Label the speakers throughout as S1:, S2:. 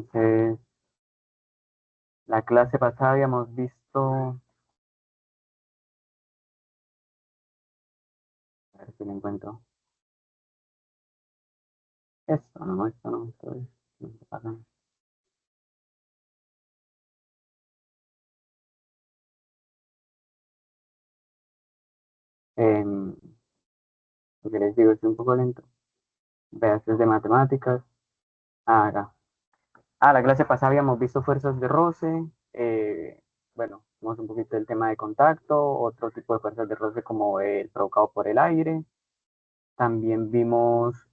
S1: Entonces, la clase pasada habíamos visto, a ver si lo encuentro. No se pasa. Em, Porque les digo, estoy un poco lento. Veas, es de matemáticas. Acá. La clase pasada habíamos visto fuerzas de roce. Bueno, vimos un poquito del tema de contacto, otro tipo de fuerzas de roce como el provocado por el aire. También vimos,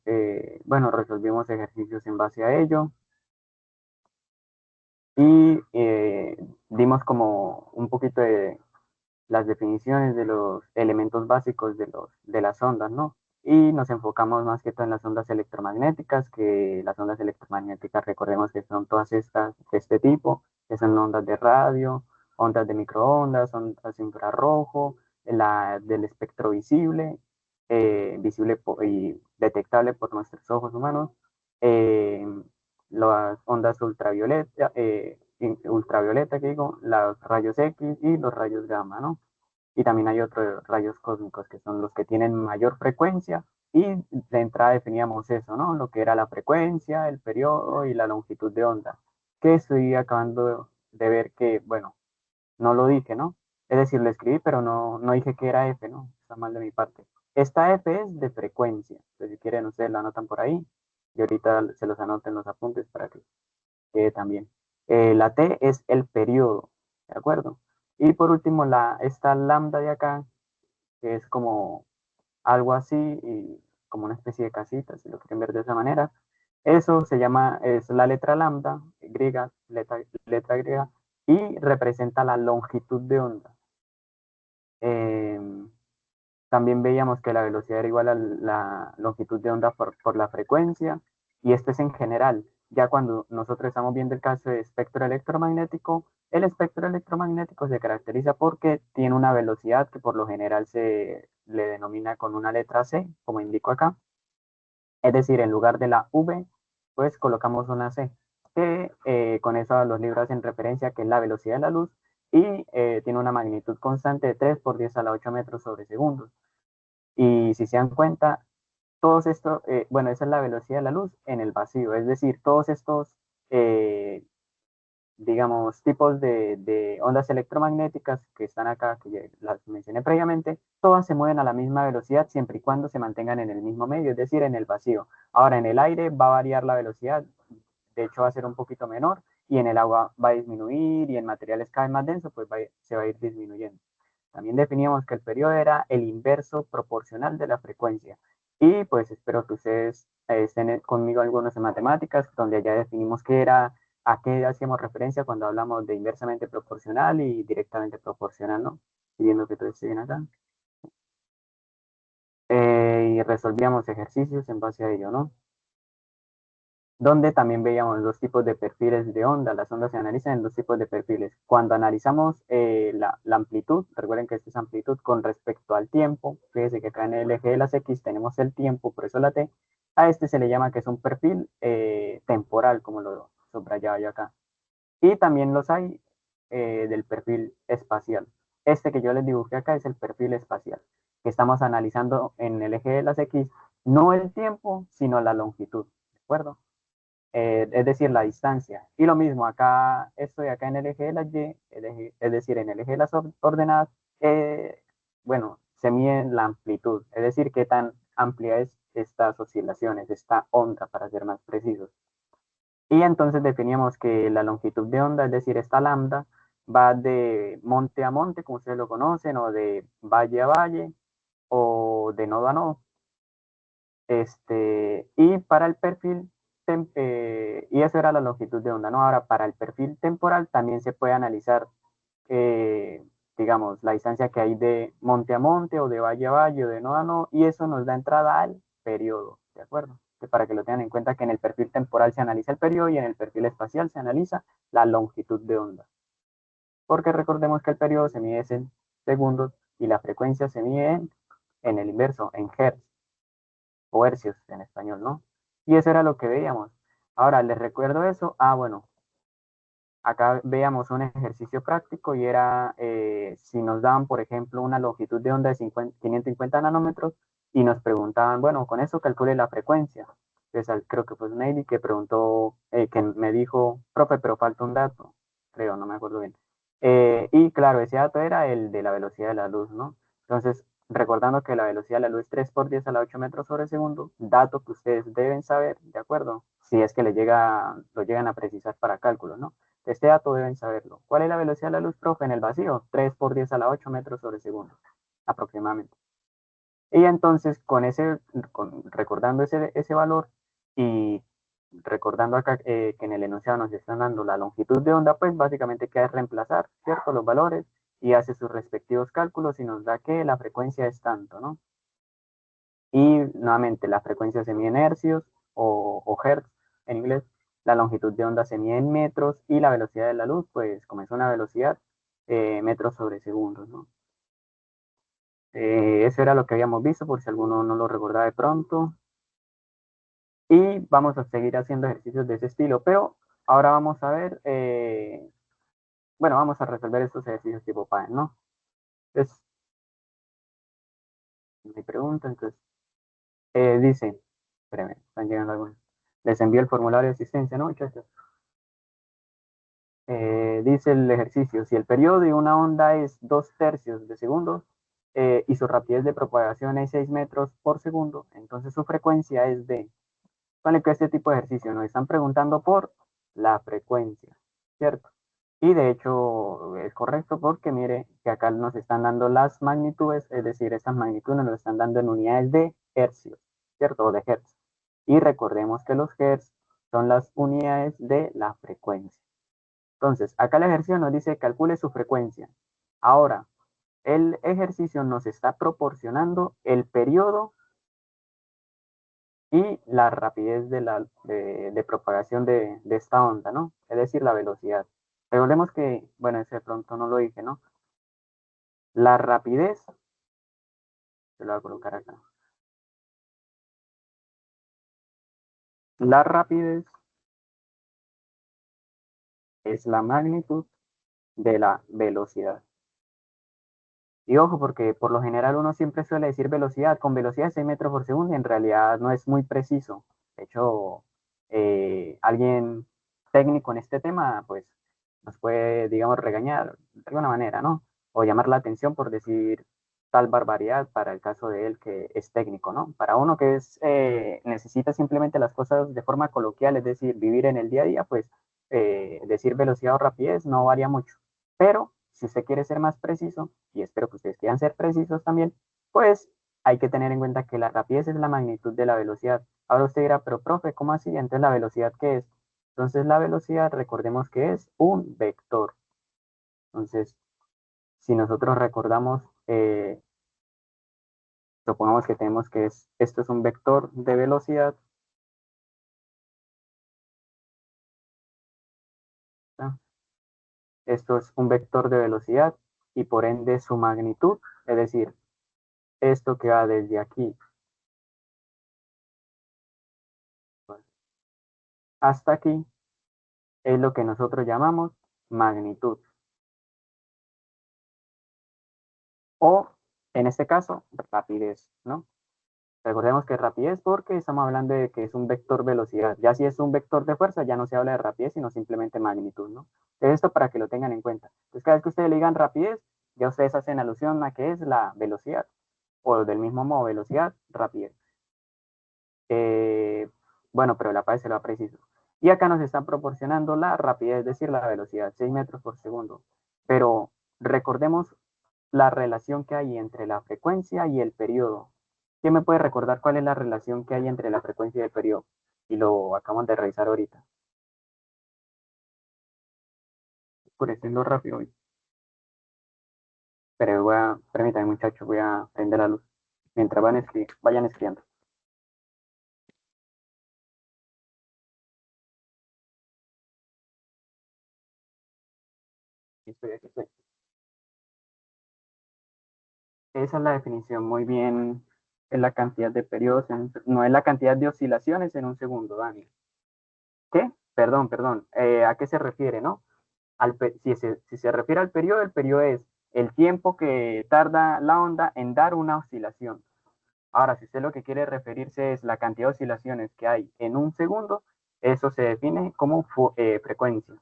S1: bueno, resolvimos ejercicios en base a ello. Y dimos como un poquito de las definiciones de los elementos básicos de las ondas, ¿no? Y nos enfocamos más que todo en las ondas electromagnéticas, que las ondas electromagnéticas, recordemos que son todas estas de este tipo, que son ondas de radio, ondas de microondas, ondas infrarrojo, la del espectro visible, y detectable por nuestros ojos humanos, eh, las ondas ultravioleta, ultravioleta, que digo, los rayos X y los rayos gamma, ¿no? Y también hay otros rayos cósmicos que son los que tienen mayor frecuencia y de entrada definíamos eso, ¿no? Lo que era la frecuencia, el periodo y la longitud de onda, que estoy acabando de ver que, bueno, no lo dije, ¿no? Es decir, lo escribí, pero no dije que era F, ¿no? Está mal de mi parte. Esta F es de frecuencia, entonces si quieren ustedes la anotan por ahí y ahorita se los anoten los apuntes para que también. La T es el periodo, ¿de acuerdo? Y por último, esta lambda de acá, que es como algo así, y como una especie de casita, si lo quieren ver de esa manera. Eso se llama, es la letra lambda, griega, letra griega, y representa la longitud de onda. Eh, También veíamos que la velocidad era igual a la longitud de onda por la frecuencia, y esto es en general. Ya cuando nosotros estamos viendo el caso de espectro electromagnético, el espectro electromagnético se caracteriza porque tiene una velocidad que por lo general se le denomina con una letra C, como indico acá. Es decir, en lugar de la V, pues colocamos una C, que con eso los libros hacen referencia que es la velocidad de la luz y tiene una magnitud constante de 3 por 10 a la 8 metros sobre segundo. Y si se dan cuenta, todos estos, bueno, esa es la velocidad de la luz en el vacío, es decir, todos estos, eh, digamos, tipos de ondas electromagnéticas que están acá, que ya las mencioné previamente, todas se mueven a la misma velocidad siempre y cuando se mantengan en el mismo medio, es decir, en el vacío. Ahora, en el aire va a variar la velocidad, de hecho va a ser un poquito menor, y en el agua va a disminuir, y en materiales cada vez más densos, pues se va a ir disminuyendo. También definíamos que el periodo era el inverso proporcional de la frecuencia. Y pues espero que ustedes estén conmigo algunos en matemáticas, donde ya definimos qué era, a qué hacíamos referencia cuando hablamos de inversamente proporcional y directamente proporcional, ¿no? Viendo que todo esté bien acá. Y resolvíamos ejercicios en base a ello, ¿no? Donde también veíamos dos tipos de perfiles de onda. Las ondas se analizan en dos tipos de perfiles. Cuando analizamos la amplitud, recuerden que esto es amplitud con respecto al tiempo. Fíjense que acá en el eje de las X tenemos el tiempo, por eso la T. A este se le llama que es un perfil temporal, como lo subrayaba yo acá. Y también los hay del perfil espacial. Este que yo les dibujé acá es el perfil espacial, que estamos analizando en el eje de las X, no el tiempo, sino la longitud. ¿De acuerdo? Es decir, la distancia. Y lo mismo, acá estoy acá en el eje de la Y, es decir, en el eje de las ordenadas, bueno, se mide la amplitud, es decir, qué tan amplia es estas oscilaciones, esta onda, para ser más precisos. Y entonces definíamos que la longitud de onda, es decir, esta lambda, va de monte a monte, como ustedes lo conocen, o de valle a valle, o de nodo a nodo. Y para el perfil, y eso era la longitud de onda, ¿no? Ahora, para el perfil temporal también se puede analizar, eh, digamos, la distancia que hay de monte a monte, o de valle a valle, o de nodo a nodo, y eso nos da entrada al periodo, ¿de acuerdo? Que para que lo tengan en cuenta que en el perfil temporal se analiza el periodo y en el perfil espacial se analiza la longitud de onda. Porque recordemos que el periodo se mide en segundos y la frecuencia se mide en el inverso, en hertz o hercios en español, ¿no? Y eso era lo que veíamos. Ahora, les recuerdo eso. Bueno, acá veamos un ejercicio práctico y era si nos daban, por ejemplo, una longitud de onda de 550 nanómetros y nos preguntaban, bueno, con eso calcule la frecuencia. Entonces, creo que fue Neidy que preguntó, que me dijo, profe, pero falta un dato, creo, no me acuerdo bien. Y claro, ese dato era el de la velocidad de la luz, ¿no? Entonces, recordando que la velocidad de la luz es 3 por 10 a la 8 metros sobre segundo, dato que ustedes deben saber, ¿de acuerdo? Si es que lo llegan a precisar para cálculos, ¿no? Este dato deben saberlo. ¿Cuál es la velocidad de la luz, profe, en el vacío? 3 por 10 a la 8 metros sobre segundo, aproximadamente. Y entonces, recordando ese valor y recordando acá que en el enunciado nos están dando la longitud de onda, pues básicamente queda reemplazar, ¿cierto? Los valores y hace sus respectivos cálculos y nos da que la frecuencia es tanto, ¿no? Y nuevamente, la frecuencia se mide en hercios o hertz en inglés. La longitud de onda se mide en metros y la velocidad de la luz, pues como es una velocidad, metros sobre segundos, ¿no? Eso era lo que habíamos visto, por si alguno no lo recordaba de pronto. Y vamos a seguir haciendo ejercicios de ese estilo, pero ahora vamos a ver, bueno, vamos a resolver estos ejercicios tipo PAE, ¿no? Entonces, mi pregunta, entonces, dice, espérenme, están llegando algunos. Les envío el formulario de asistencia, ¿no, muchachos? Dice el ejercicio, si el periodo de una onda es 2/3 de segundo y su rapidez de propagación es 6 metros por segundo, entonces su frecuencia es de, vale, que este tipo de ejercicio nos están preguntando por la frecuencia, ¿cierto? Y de hecho es correcto porque mire que acá nos están dando las magnitudes, es decir, estas magnitudes nos están dando en unidades de hercios, ¿cierto? O de hertz. Y recordemos que los hertz son las unidades de la frecuencia. Entonces, acá el ejercicio nos dice calcule su frecuencia. Ahora, el ejercicio nos está proporcionando el periodo y la rapidez de propagación de esta onda, ¿no? Es decir, la velocidad. Recordemos que, bueno, ese de pronto no lo dije, ¿no? La rapidez, se lo voy a colocar acá. La rapidez es la magnitud de la velocidad. Y ojo, porque por lo general uno siempre suele decir velocidad, con velocidad de 6 metros por segundo, y en realidad no es muy preciso. De hecho, alguien técnico en este tema, pues nos puede, digamos, regañar de alguna manera, ¿no? O llamar la atención por decir tal barbaridad para el caso de él que es técnico, ¿no? Para uno que necesita simplemente las cosas de forma coloquial, es decir, vivir en el día a día, pues decir velocidad o rapidez no varía mucho. Pero si usted quiere ser más preciso, y espero que ustedes quieran ser precisos también, pues hay que tener en cuenta que la rapidez es la magnitud de la velocidad. Ahora usted dirá, pero profe, ¿cómo así? Entonces la velocidad, ¿qué es? Entonces la velocidad, recordemos que es un vector. Entonces, si nosotros recordamos, supongamos que tenemos que esto es un vector de velocidad, ¿no? Esto es un vector de velocidad y por ende su magnitud, es decir, esto que va desde aquí hasta aquí, es lo que nosotros llamamos magnitud. O, en este caso, rapidez, ¿no? Recordemos que rapidez porque estamos hablando de que es un vector velocidad. Ya si es un vector de fuerza, ya no se habla de rapidez, sino simplemente magnitud, ¿no? Esto para que lo tengan en cuenta. Entonces, cada vez que ustedes le digan rapidez, ya ustedes hacen alusión a que es la velocidad. O del mismo modo, velocidad, rapidez. Eh, bueno, pero la PAE se lo ha preciso. Y acá nos están proporcionando la rapidez, es decir, la velocidad, 6 metros por segundo. Pero recordemos la relación que hay entre la frecuencia y el periodo. ¿Quién me puede recordar cuál es la relación que hay entre la frecuencia y el periodo? Y lo acabamos de revisar ahorita. Por lo rápido hoy. Pero permítanme muchachos, voy a prender la luz. Mientras vayan escribiendo. Aquí estoy. Esa es la definición, muy bien. Es la cantidad de periodos, no es la cantidad de oscilaciones en un segundo, Dani. ¿Qué? Perdón, perdón. ¿A qué se refiere, no? Si se refiere al periodo, el periodo es el tiempo que tarda la onda en dar una oscilación. Ahora, si usted lo que quiere referirse es la cantidad de oscilaciones que hay en un segundo, eso se define como frecuencia.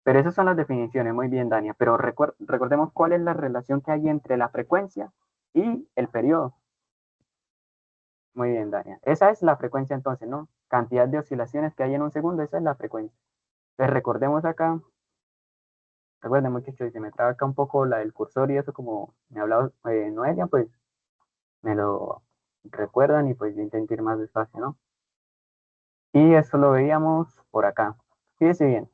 S1: Pero esas son las definiciones, muy bien, Dania. Pero recordemos cuál es la relación que hay entre la frecuencia y el periodo. Muy bien, Dania. Esa es la frecuencia entonces, ¿no? Cantidad de oscilaciones que hay en un segundo, esa es la frecuencia. Entonces recordemos acá, recuerden muchachos, si se me traba acá un poco la del cursor y eso como me ha hablado Noelia, pues me lo recuerdan y pues yo intento ir más despacio, ¿no? Y eso lo veíamos por acá. Fíjense bien,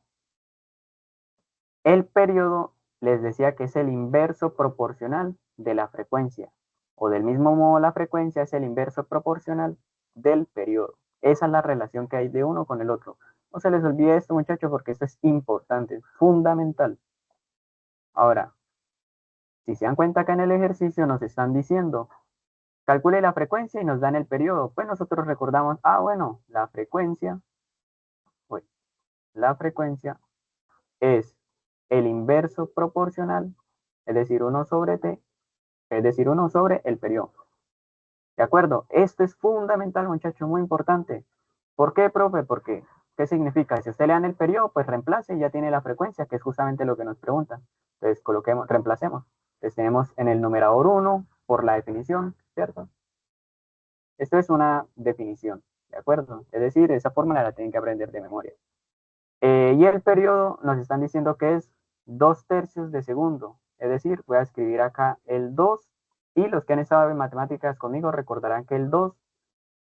S1: el periodo les decía que es el inverso proporcional de la frecuencia, o del mismo modo la frecuencia es el inverso proporcional del periodo. Esa es la relación que hay de uno con el otro. No se les olvide esto, muchachos, porque esto es importante, es fundamental. Ahora, si se dan cuenta acá en el ejercicio nos están diciendo, calcule la frecuencia y nos dan el periodo. Pues nosotros recordamos, bueno, pues, la frecuencia es el inverso proporcional, es decir, uno sobre t, es decir, uno sobre el periodo. ¿De acuerdo? Esto es fundamental, muchachos, muy importante. ¿Por qué, profe? Porque, ¿qué significa? Si usted le dan el periodo, pues reemplace y ya tiene la frecuencia, que es justamente lo que nos preguntan. Entonces, coloquemos, reemplacemos. Entonces, tenemos en el numerador 1 por la definición, ¿cierto? Esto es una definición, ¿de acuerdo? Es decir, esa fórmula la tienen que aprender de memoria. Y el periodo nos están diciendo que es 2/3 de segundo. Es decir, voy a escribir acá el 2 y los que han estado en matemáticas conmigo recordarán que el 2,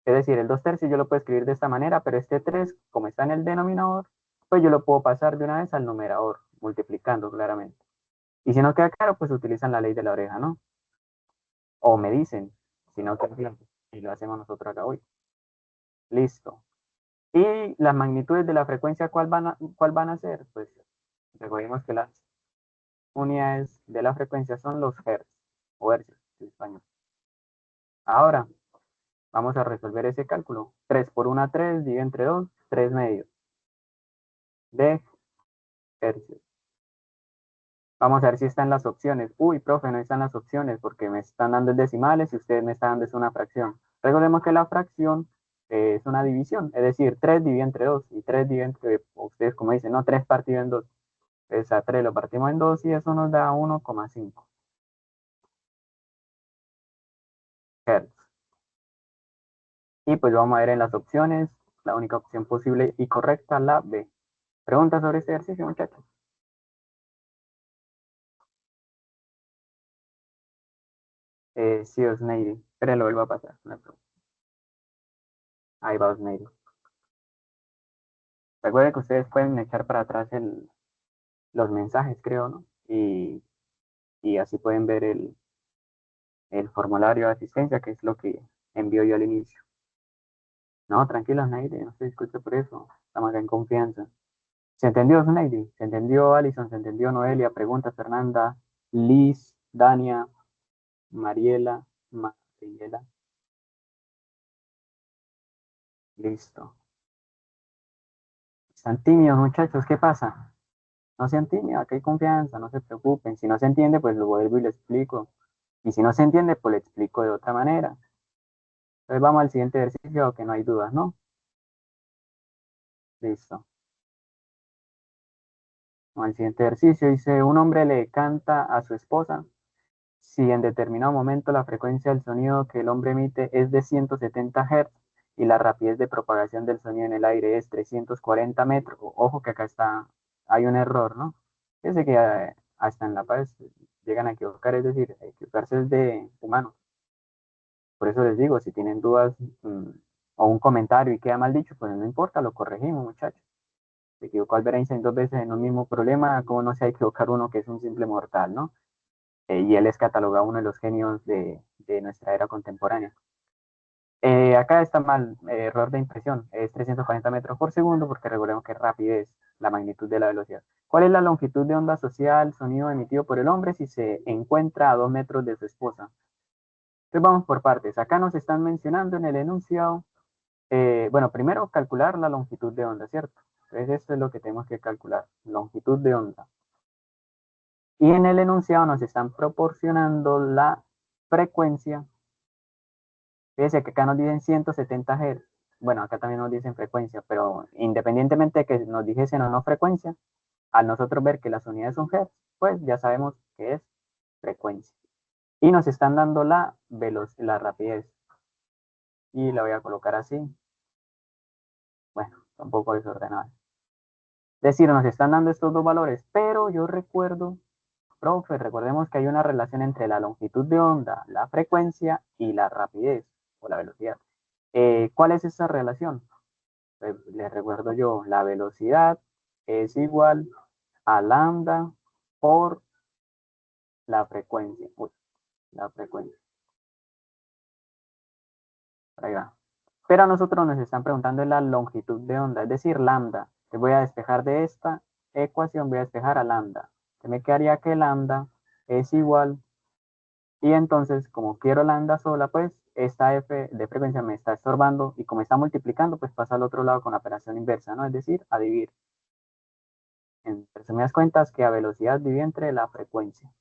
S1: es decir, el 2/3 yo lo puedo escribir de esta manera, pero este 3, como está en el denominador, pues yo lo puedo pasar de una vez al numerador, multiplicando claramente. Y si no queda claro, pues utilizan la ley de la oreja, ¿no? O me dicen, si no queda claro, y lo hacemos nosotros acá hoy. Listo. Y las magnitudes de la frecuencia, ¿cuál van a ser? Pues recordemos que las unidades de la frecuencia son los hertz, o hercios en español. Ahora, vamos a resolver ese cálculo. 3 por 1, 3, divide entre 2, 3 medios de hercios. Vamos a ver si están las opciones. Uy, profe, no están las opciones porque me están dando decimales y ustedes me están dando es una fracción. Recordemos que la fracción es una división, es decir, 3 divide entre 2 y 3 divide entre, ustedes como dicen, no, 3 partido en 2. Entonces a 3 lo partimos en 2 y eso nos da 1,5 Hz. Y pues vamos a ver en las opciones, la única opción posible y correcta, la B. ¿Preguntas sobre este ejercicio, muchachos? Sí, Osneidi. Pero lo vuelvo a pasar. Ahí va Osneidi. Recuerden que ustedes pueden echar para atrás los mensajes, creo, ¿no? Y así pueden ver el formulario de asistencia, que es lo que envío yo al inicio. No, tranquilo, Osneidi, no se discute por eso. Estamos acá en confianza. ¿Se entendió, Osneidi? ¿Se entendió, Alison? ¿Se entendió, Noelia? Pregunta, Fernanda, Liz, Dania, Mariela, Mariela. Listo. Están tímidos, muchachos, ¿qué pasa? No sean tímidos, aquí hay confianza, no se preocupen. Si no se entiende, pues lo vuelvo y le explico. Y si no se entiende, pues le explico de otra manera. Entonces vamos al siguiente ejercicio, que no hay dudas, ¿no? Listo. Vamos al siguiente ejercicio. Dice, un hombre le canta a su esposa. Si en determinado momento la frecuencia del sonido que el hombre emite es de 170 Hz y la rapidez de propagación del sonido en el aire es 340 metros, ojo que acá hay un error, ¿no? Fíjense que hasta en La Paz llegan a equivocar, es decir, equivocarse es de humanos. Por eso les digo, si tienen dudas o un comentario y queda mal dicho, pues no importa, lo corregimos, muchachos. Se equivocó Albert Einstein 2 veces en un mismo problema, ¿cómo no se va a equivocar uno que es un simple mortal, ¿no? Y él es catalogado uno de los genios de nuestra era contemporánea. Acá está mal, error de impresión, es 340 metros por segundo porque recordemos que rapidez, la magnitud de la velocidad. ¿Cuál es la longitud de onda asociada al sonido emitido por el hombre si se encuentra a 2 metros de su esposa? Entonces vamos por partes. Acá nos están mencionando en el enunciado Bueno, primero calcular la longitud de onda, ¿cierto? Entonces esto es lo que tenemos que calcular, longitud de onda. Y en el enunciado nos están proporcionando la frecuencia. Fíjense que acá nos dicen 170 Hz. Bueno, acá también nos dicen frecuencia, pero independientemente de que nos dijesen o no frecuencia, al nosotros ver que las unidades son Hz, pues ya sabemos que es frecuencia. Y nos están dando la velocidad, la rapidez. Y la voy a colocar así. Bueno, un poco desordenado. Es decir, nos están dando estos dos valores, pero yo recuerdo, profe, recordemos que hay una relación entre la longitud de onda, la frecuencia y la rapidez o la velocidad. ¿Cuál es esa relación? Pues, les recuerdo yo, la velocidad es igual a lambda por la frecuencia. Uy, la frecuencia. Ahí va. Pero a nosotros nos están preguntando la longitud de onda, es decir, lambda. Te voy a despejar de esta ecuación, voy a despejar a lambda. Que me quedaría que lambda es igual. Y entonces, como quiero lambda sola, pues esta f de frecuencia me está estorbando y como está multiplicando, pues pasa al otro lado con la operación inversa, ¿no? Es decir, a dividir. En resumidas cuentas, que a velocidad divide entre la frecuencia.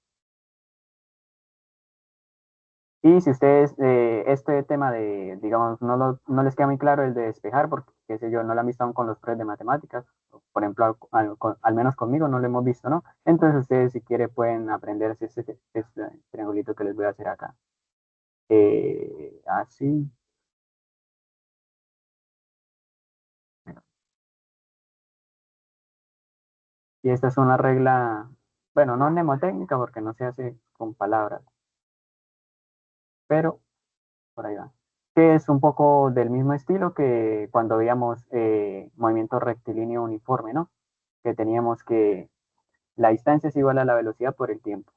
S1: Y si ustedes, este tema de, digamos, no les queda muy claro el de despejar, porque, qué sé yo, no lo han visto aún con los pruebas de matemáticas, por ejemplo, al menos conmigo no lo hemos visto, ¿no? Entonces ustedes, si quieren, pueden aprenderse este triangulito que les voy a hacer acá. Así. Y esta es una regla, bueno, no mnemotécnica porque no se hace con palabras, pero por ahí va. Que es un poco del mismo estilo que cuando veíamos movimiento rectilíneo uniforme, ¿no? Que teníamos que la distancia es igual a la velocidad por el tiempo.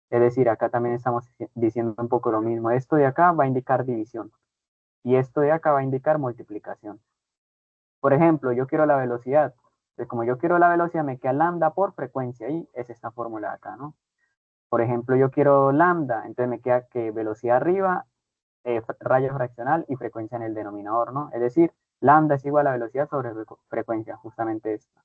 S1: Es decir, acá también estamos diciendo un poco lo mismo. Esto de acá va a indicar división y esto de acá va a indicar multiplicación. Por ejemplo, yo quiero la velocidad. Entonces, como yo quiero la velocidad, me queda lambda por frecuencia y es esta fórmula de acá, ¿no? Por ejemplo, yo quiero lambda, entonces me queda que velocidad arriba, raya fraccional y frecuencia en el denominador, ¿no? Es decir, lambda es igual a velocidad sobre frecuencia, justamente esto.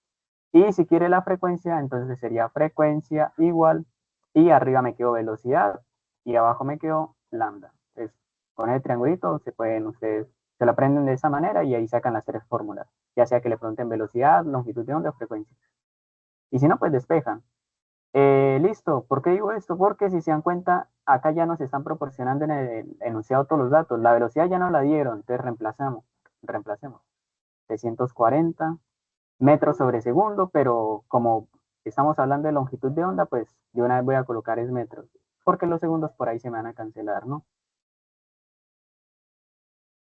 S1: Y si quiere la frecuencia, entonces sería frecuencia igual, y arriba me quedo velocidad, y abajo me quedo lambda. Entonces, con el triangulito se pueden ustedes, se lo aprenden de esa manera y ahí sacan las tres fórmulas, ya sea que le pregunten velocidad, longitud de onda o frecuencia. Y si no, pues despejan. Listo, ¿por qué digo esto? Porque si se dan cuenta, acá ya nos están proporcionando en el enunciado todos los datos. La velocidad ya no la dieron, entonces reemplacemos. 340 metros sobre segundo, pero como estamos hablando de longitud de onda, pues de una vez voy a colocar es metros, porque los segundos por ahí se me van a cancelar, ¿no?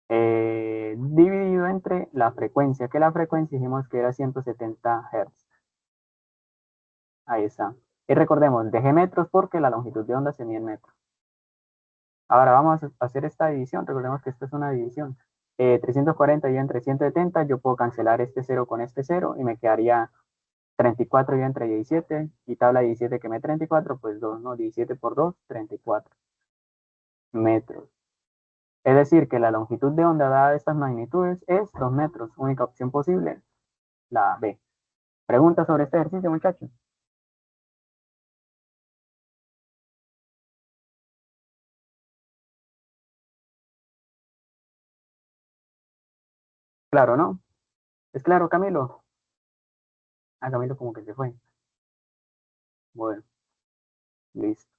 S1: Dividido entre la frecuencia, que la frecuencia dijimos que era 170 Hz. Ahí está. Y recordemos, dejé metros porque la longitud de onda se mide en metros. Ahora vamos a hacer esta división. Recordemos que esto es una división. 340 y entre 170, yo puedo cancelar este cero con este cero y me quedaría 34 y entre 17 y tabla 17 que me 34, pues 2, ¿no? 17 por 2, 34 metros. Es decir, que la longitud de onda dada de estas magnitudes es 2 metros. Única opción posible, la B. ¿Preguntas sobre este ejercicio, muchachos? Claro, ¿no? ¿Es claro, Camilo? Ah, Camilo como que se fue. Bueno, listo.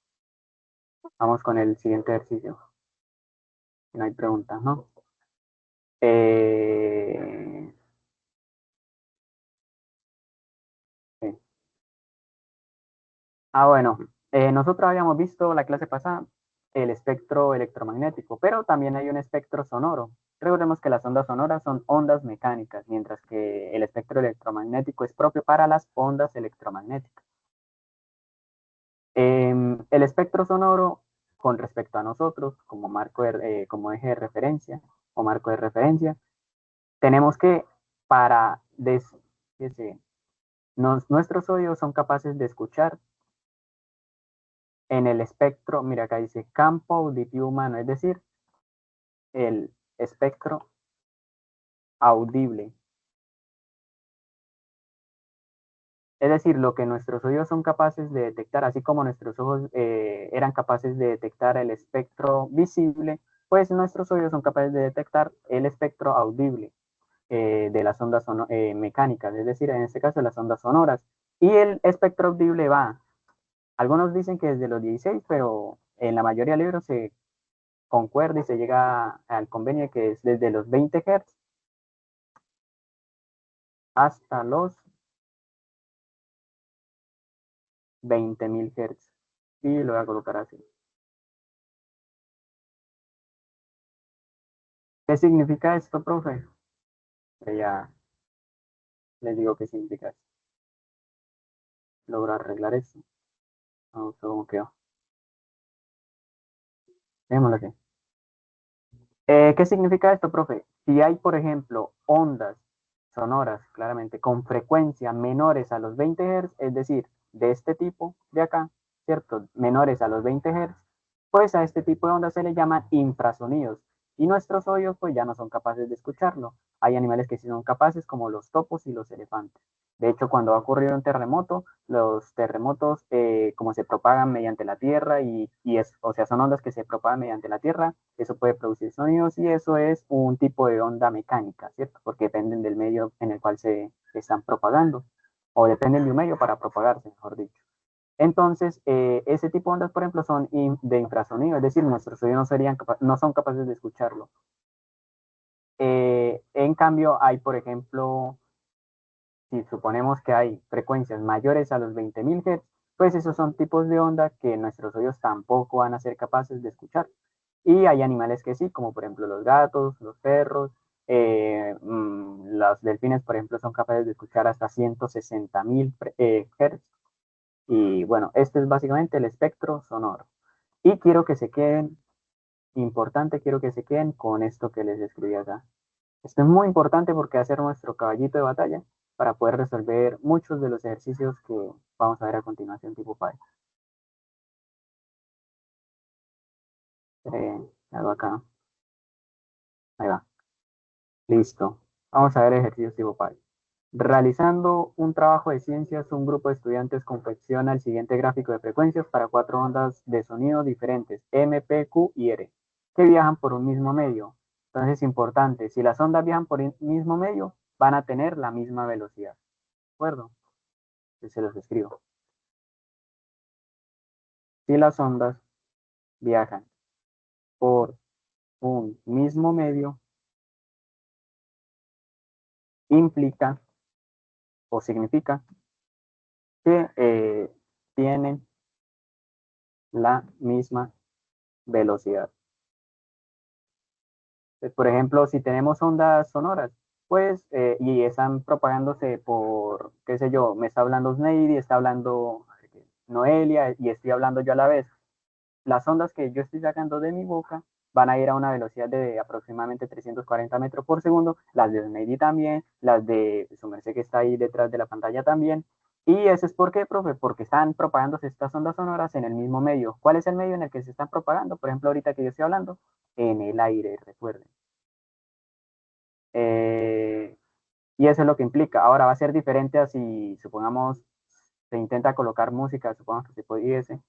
S1: Vamos con el siguiente ejercicio. Si no hay preguntas, ¿no? Eh, sí. Bueno, nosotros habíamos visto la clase pasada el espectro electromagnético, pero también hay un espectro sonoro. Recordemos que las ondas sonoras son ondas mecánicas, mientras que el espectro electromagnético es propio para las ondas electromagnéticas. El espectro sonoro, con respecto a nosotros, como como eje de referencia o marco de referencia, tenemos que para fíjese, nuestros oídos son capaces de escuchar en el espectro, mira acá dice campo auditivo humano, es decir, el espectro audible. Es decir, lo que nuestros oídos son capaces de detectar, así como nuestros ojos eran capaces de detectar el espectro visible, pues nuestros oídos son capaces de detectar el espectro audible de las ondas mecánicas, es decir, en este caso las ondas sonoras. Y el espectro audible va, algunos dicen que desde los 16, pero en la mayoría de libros se concuerda y se llega al convenio de que es desde los 20 Hz hasta los 20.000 Hz. Y lo voy a colocar así. ¿Qué significa esto, profe? Que ya les digo qué significa esto. Logro arreglar esto. Vamos a ver cómo quedó. Dejémoslo así. ¿Qué significa esto, profe? Si hay, por ejemplo, ondas sonoras, claramente, con frecuencia menores a los 20 Hz, es decir, de este tipo de acá, ¿cierto? Menores a los 20 Hz, pues a este tipo de ondas se le llaman infrasonidos. Y nuestros oídos, pues ya no son capaces de escucharlo. Hay animales que sí son capaces, como los topos y los elefantes. De hecho, cuando ha ocurrido un terremoto, los terremotos, como se propagan mediante la tierra o sea, son ondas que se propagan mediante la tierra, eso puede producir sonidos y eso es un tipo de onda mecánica, ¿cierto? Porque dependen del medio en el cual se están propagando o dependen de un medio para propagarse, mejor dicho. Entonces, ese tipo de ondas, por ejemplo, son de infrasonido, es decir, nuestros oídos no son capaces de escucharlo. En cambio, hay, por ejemplo, si suponemos que hay frecuencias mayores a los 20.000 Hz, pues esos son tipos de onda que nuestros oídos tampoco van a ser capaces de escuchar. Y hay animales que sí, como por ejemplo los gatos, los perros, los delfines, por ejemplo, son capaces de escuchar hasta 160.000 Hz. Y bueno, este es básicamente el espectro sonoro. Y quiero que se queden, importante, quiero que se queden con esto que les describí acá. Esto es muy importante porque va a ser nuestro caballito de batalla para poder resolver muchos de los ejercicios que vamos a ver a continuación, tipo PAE. Hago acá, ahí va, listo. Vamos a ver ejercicios tipo PAE. Realizando un trabajo de ciencias, un grupo de estudiantes confecciona el siguiente gráfico de frecuencias para cuatro ondas de sonido diferentes, M, P, Q y R, que viajan por un mismo medio. Entonces, importante, si las ondas viajan por el mismo medio, van a tener la misma velocidad. ¿De acuerdo? Entonces, se los escribo. Si las ondas viajan por un mismo medio, implica o significa que tienen la misma velocidad. Por ejemplo, si tenemos ondas sonoras, pues, y están propagándose por, qué sé yo, me está hablando Sneidy, está hablando Noelia, y estoy hablando yo a la vez. Las ondas que yo estoy sacando de mi boca van a ir a una velocidad de aproximadamente 340 metros por segundo, las de Sneidy también, las de su merced que está ahí detrás de la pantalla también. Y eso es por qué, profe, porque están propagándose estas ondas sonoras en el mismo medio. ¿Cuál es el medio en el que se están propagando? Por ejemplo, ahorita que yo estoy hablando, en el aire, recuerden. Eh, y eso es lo que implica. Ahora va a ser diferente a si, supongamos, se intenta colocar música, supongamos que se pudiese,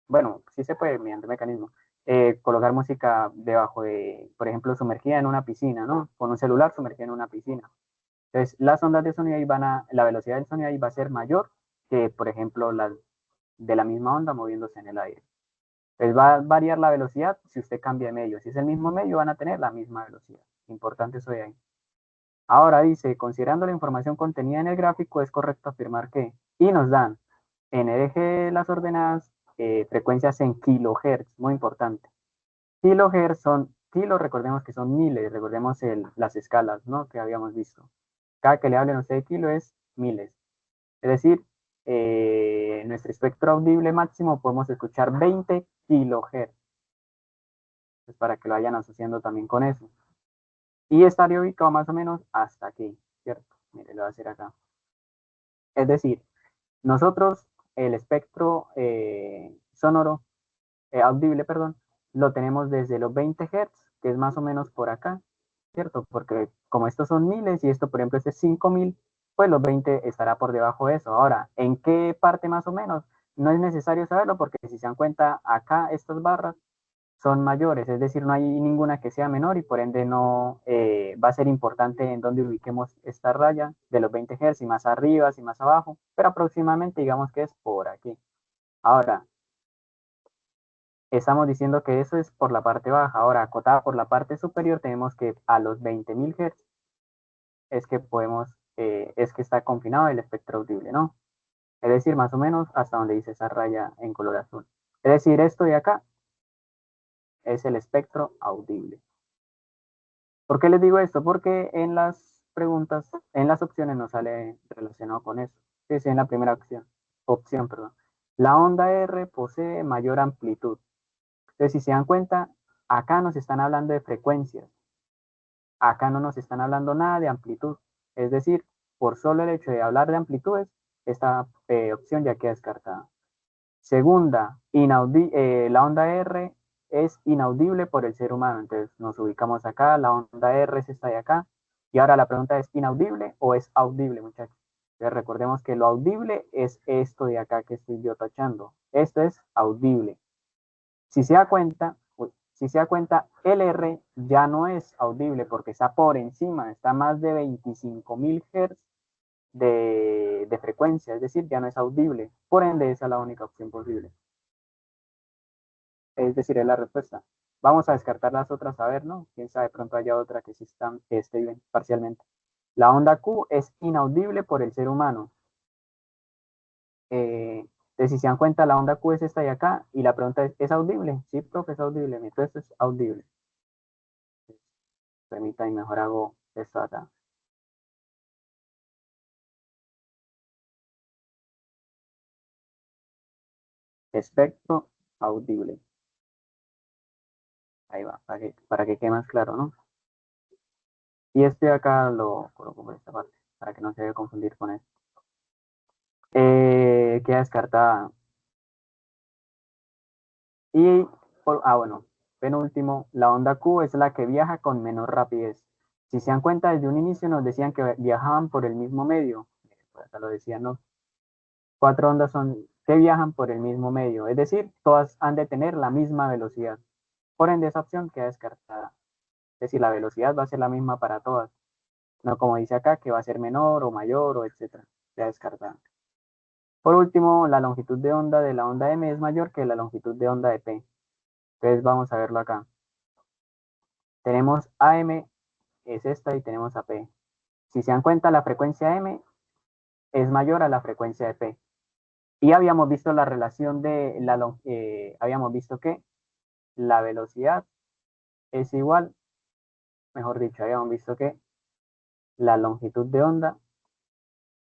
S1: bueno, sí se puede mediante mecanismo, colocar música debajo de, por ejemplo, sumergida en una piscina, ¿no? Con un celular sumergido en una piscina. Entonces, las ondas de sonido ahí la velocidad del sonido ahí va a ser mayor que, por ejemplo, las de la misma onda moviéndose en el aire. Entonces, va a variar la velocidad si usted cambia de medio. Si es el mismo medio, van a tener la misma velocidad. Importante eso de ahí. Ahora dice, considerando la información contenida en el gráfico, es correcto afirmar que, y nos dan en el eje de las ordenadas frecuencias en kilohertz, muy importante. Kilohertz son, kilos, recordemos que son miles, recordemos las escalas, ¿no? Que habíamos visto. Cada que le hablen a usted de kilo es miles. Es decir, nuestro espectro audible máximo podemos escuchar 20 kilohertz, pues para que lo vayan asociando también con eso. Y estaría ubicado más o menos hasta aquí, ¿cierto? Mire, lo voy a hacer acá. Es decir, nosotros el espectro sonoro, audible, perdón, lo tenemos desde los 20 Hz, que es más o menos por acá, ¿cierto? Porque como estos son miles y esto, por ejemplo, este es 5000, pues los 20 estará por debajo de eso. Ahora, ¿en qué parte más o menos? No es necesario saberlo porque si se dan cuenta, acá estas barras son mayores, es decir, no hay ninguna que sea menor y por ende no va a ser importante en dónde ubiquemos esta raya de los 20 Hz, y más arriba, y más abajo, pero aproximadamente digamos que es por aquí. Ahora, estamos diciendo que eso es por la parte baja. Ahora, acotada por la parte superior, tenemos que a los 20.000 Hz es que podemos, es que está confinado el espectro audible, ¿no? Es decir, más o menos hasta donde dice esa raya en color azul. Es decir, esto de acá es el espectro audible. ¿Por qué les digo esto? Porque en las preguntas, en las opciones no sale relacionado con eso. Sí, en la primera opción, perdón. La onda R posee mayor amplitud. Entonces, si se dan cuenta, acá nos están hablando de frecuencias. Acá no nos están hablando nada de amplitud. Es decir, por solo el hecho de hablar de amplitudes, esta opción ya queda descartada. Segunda, la onda R es inaudible por el ser humano. Entonces nos ubicamos acá, la onda R es esta de acá. Y ahora la pregunta es, ¿inaudible o es audible, muchachos? Entonces recordemos que lo audible es esto de acá que estoy yo tachando. Esto es audible. Si se da cuenta, si se da cuenta, el R ya no es audible porque está por encima, está a más de 25.000 Hz de frecuencia, es decir, ya no es audible. Por ende, esa es la única opción posible. Es decir, es la respuesta. Vamos a descartar las otras a ver, ¿no? Quién sabe, pronto haya otra que sí están, esté bien, parcialmente. La onda Q es inaudible por el ser humano. Entonces, si se dan cuenta, la onda Q es esta de acá y la pregunta ¿es audible? Sí, profe, es audible. Entonces es audible. Permítanme, mejor hago esto acá. Espectro audible. Ahí va, para que quede más claro, ¿no? Y este de acá lo coloco por esta parte, para que no se debe confundir con esto. Queda descartada. Y, bueno, penúltimo, la onda Q es la que viaja con menor rapidez. Si se dan cuenta, desde un inicio nos decían que viajaban por el mismo medio. Por acá lo decían, ¿no? Cuatro ondas son que viajan por el mismo medio. Es decir, todas han de tener la misma velocidad. Por ende, esa opción queda descartada. Es decir, la velocidad va a ser la misma para todas. No como dice acá, que va a ser menor o mayor o etcétera. Queda descartada. Por último, la longitud de onda de la onda M es mayor que la longitud de onda de P. Entonces vamos a verlo acá. Tenemos AM, es esta, y tenemos a P. Si se dan cuenta, la frecuencia M es mayor a la frecuencia de P. Y habíamos visto la relación de habíamos visto que la velocidad es igual, mejor dicho, habíamos visto que la longitud de onda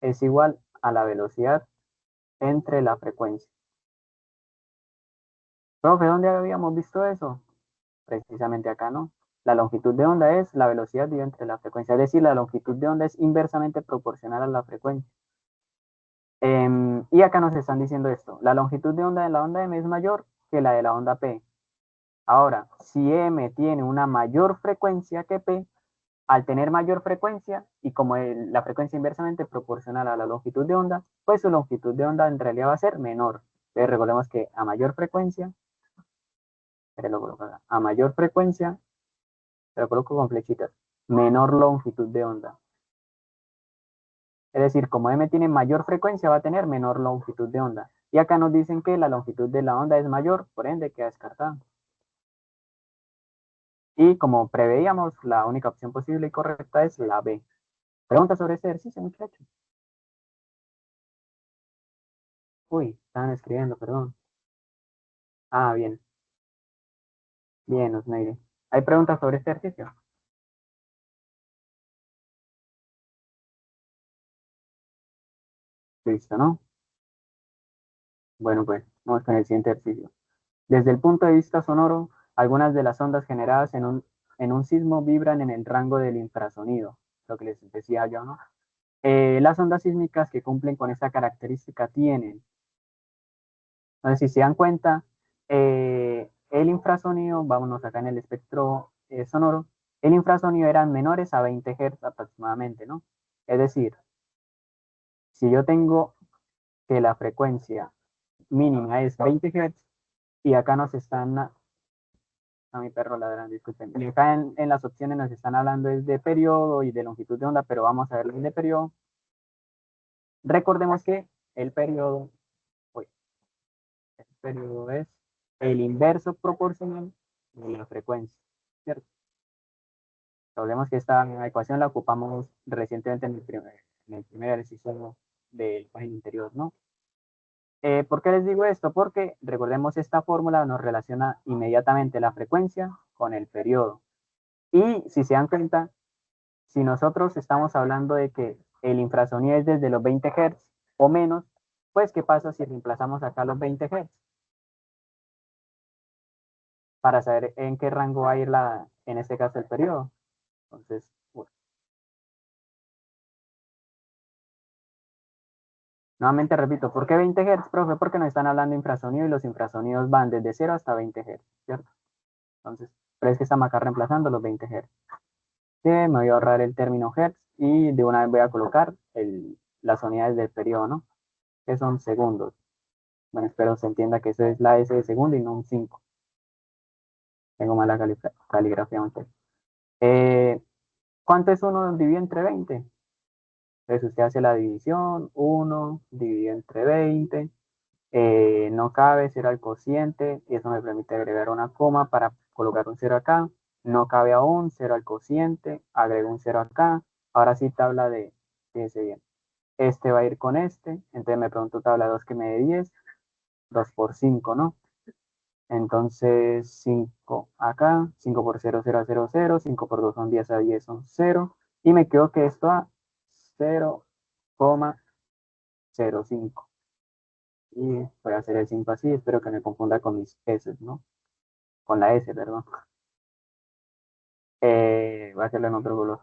S1: es igual a la velocidad entre la frecuencia. Profe, ¿dónde habíamos visto eso? Precisamente acá, ¿no? La longitud de onda es la velocidad dividida entre la frecuencia, es decir, la longitud de onda es inversamente proporcional a la frecuencia. Y acá nos están diciendo esto, la longitud de onda de la onda M es mayor que la de la onda P. Ahora, si M tiene una mayor frecuencia que P, al tener mayor frecuencia y como la frecuencia inversamente proporcional a la longitud de onda, pues su longitud de onda en realidad va a ser menor. Entonces recordemos que a mayor frecuencia, a mayor frecuencia, te lo coloco con flechitas, menor longitud de onda. Es decir, como M tiene mayor frecuencia, va a tener menor longitud de onda. Y acá nos dicen que la longitud de la onda es mayor, por ende queda descartada. Y como preveíamos, la única opción posible y correcta es la B. Pregunta sobre este ejercicio, muchachos. Uy, estaban escribiendo, perdón. Ah, bien, bien, Osmeire. ¿Hay preguntas sobre este ejercicio? Listo, ¿no? Bueno, pues vamos con el siguiente ejercicio. Desde el punto de vista sonoro, algunas de las ondas generadas en un sismo vibran en el rango del infrasonido, lo que les decía yo, ¿no? Las ondas sísmicas que cumplen con esta característica tienen, entonces si se dan cuenta, el infrasonido, vámonos acá en el espectro sonoro, el infrasonido eran menores a 20 Hz aproximadamente, ¿no? Es decir, si yo tengo que la frecuencia mínima es 20 Hz y acá nos están, a mi perro ladrán, disculpen, y acá en las opciones nos están hablando es de periodo y de longitud de onda, pero vamos a ver el de periodo. Recordemos que el periodo, uy, el periodo es el inverso proporcional de la frecuencia, ¿cierto? Recordemos que esta ecuación la ocupamos recientemente en el primer ejercicio del página interior, ¿no? ¿Por qué les digo esto? Porque recordemos esta fórmula nos relaciona inmediatamente la frecuencia con el periodo. Y si se dan cuenta, si nosotros estamos hablando de que el infrasonido es desde los 20 Hz o menos, pues ¿qué pasa si reemplazamos acá los 20 Hz? Para saber en qué rango va a ir en este caso el periodo. Entonces, bueno, nuevamente repito, ¿por qué 20 Hz, profe? Porque nos están hablando de infrasonido y los infrasonidos van desde 0 hasta 20 Hz, ¿cierto? Entonces, pero es que estamos acá reemplazando los 20 Hz. Que me voy a ahorrar el término Hertz y de una vez voy a colocar las unidades del periodo, ¿no? Que son segundos. Bueno, espero se entienda que eso es la S de segundo y no un 5. Tengo mala caligrafía, muchachos. Eh, ¿Cuánto es 1 dividido entre 20? Entonces usted hace la división, 1 dividido entre 20, no cabe, 0 al cociente, y eso me permite agregar una coma para colocar un 0 acá, no cabe aún, 0 al cociente, agrego un 0 acá, ahora sí tabla de, fíjense bien, este va a ir con este, entonces me pregunto tabla 2 que me dé 10, 2 por 5, ¿no? Entonces 5 acá, 5 por 0, 0 a 0, 0, 5 por 2 son 10 a 10 son 0, y me quedo que esto a 0,05. Y voy a hacer el 5 así, espero que me confunda con mis S, ¿no? Con la S, perdón. Voy a hacerlo en otro color.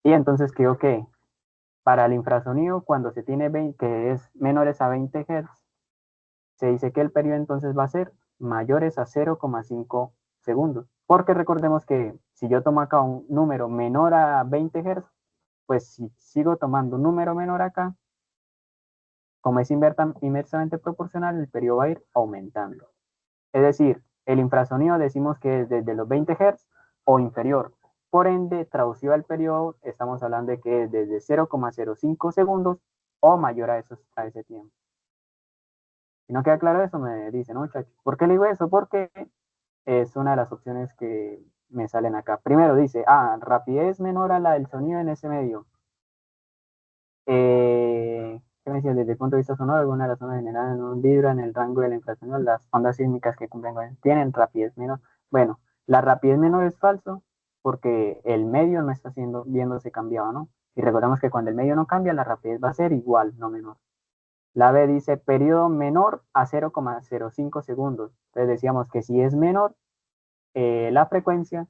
S1: Y entonces creo que para el infrasonido, cuando se tiene 20, que es menores a 20 Hz, se dice que el periodo entonces va a ser mayores a 0,5 segundos. Porque recordemos que si yo tomo acá un número menor a 20 Hz, pues si sigo tomando un número menor acá, como es inversamente proporcional, el periodo va a ir aumentando. Es decir, el infrasonido decimos que es desde los 20 Hz o inferior. Por ende, traducido al periodo, estamos hablando de que es desde 0,05 segundos o mayor a ese tiempo. Si no queda claro eso, me dicen, ¿no, muchachos? ¿Por qué le digo eso? Porque es una de las opciones que me salen acá. Primero dice, rapidez menor a la del sonido en ese medio. ¿Qué me decías? Desde el punto de vista sonoro, alguna de las ondas generadas en un vidrio en el rango de la infrasonido, las ondas sísmicas que cumplen tienen rapidez menor. Bueno, la rapidez menor es falso porque el medio no está viéndose cambiado, ¿no? Y recordemos que cuando el medio no cambia, la rapidez va a ser igual, no menor. La B dice periodo menor a 0,05 segundos. Entonces decíamos que si es menor la frecuencia,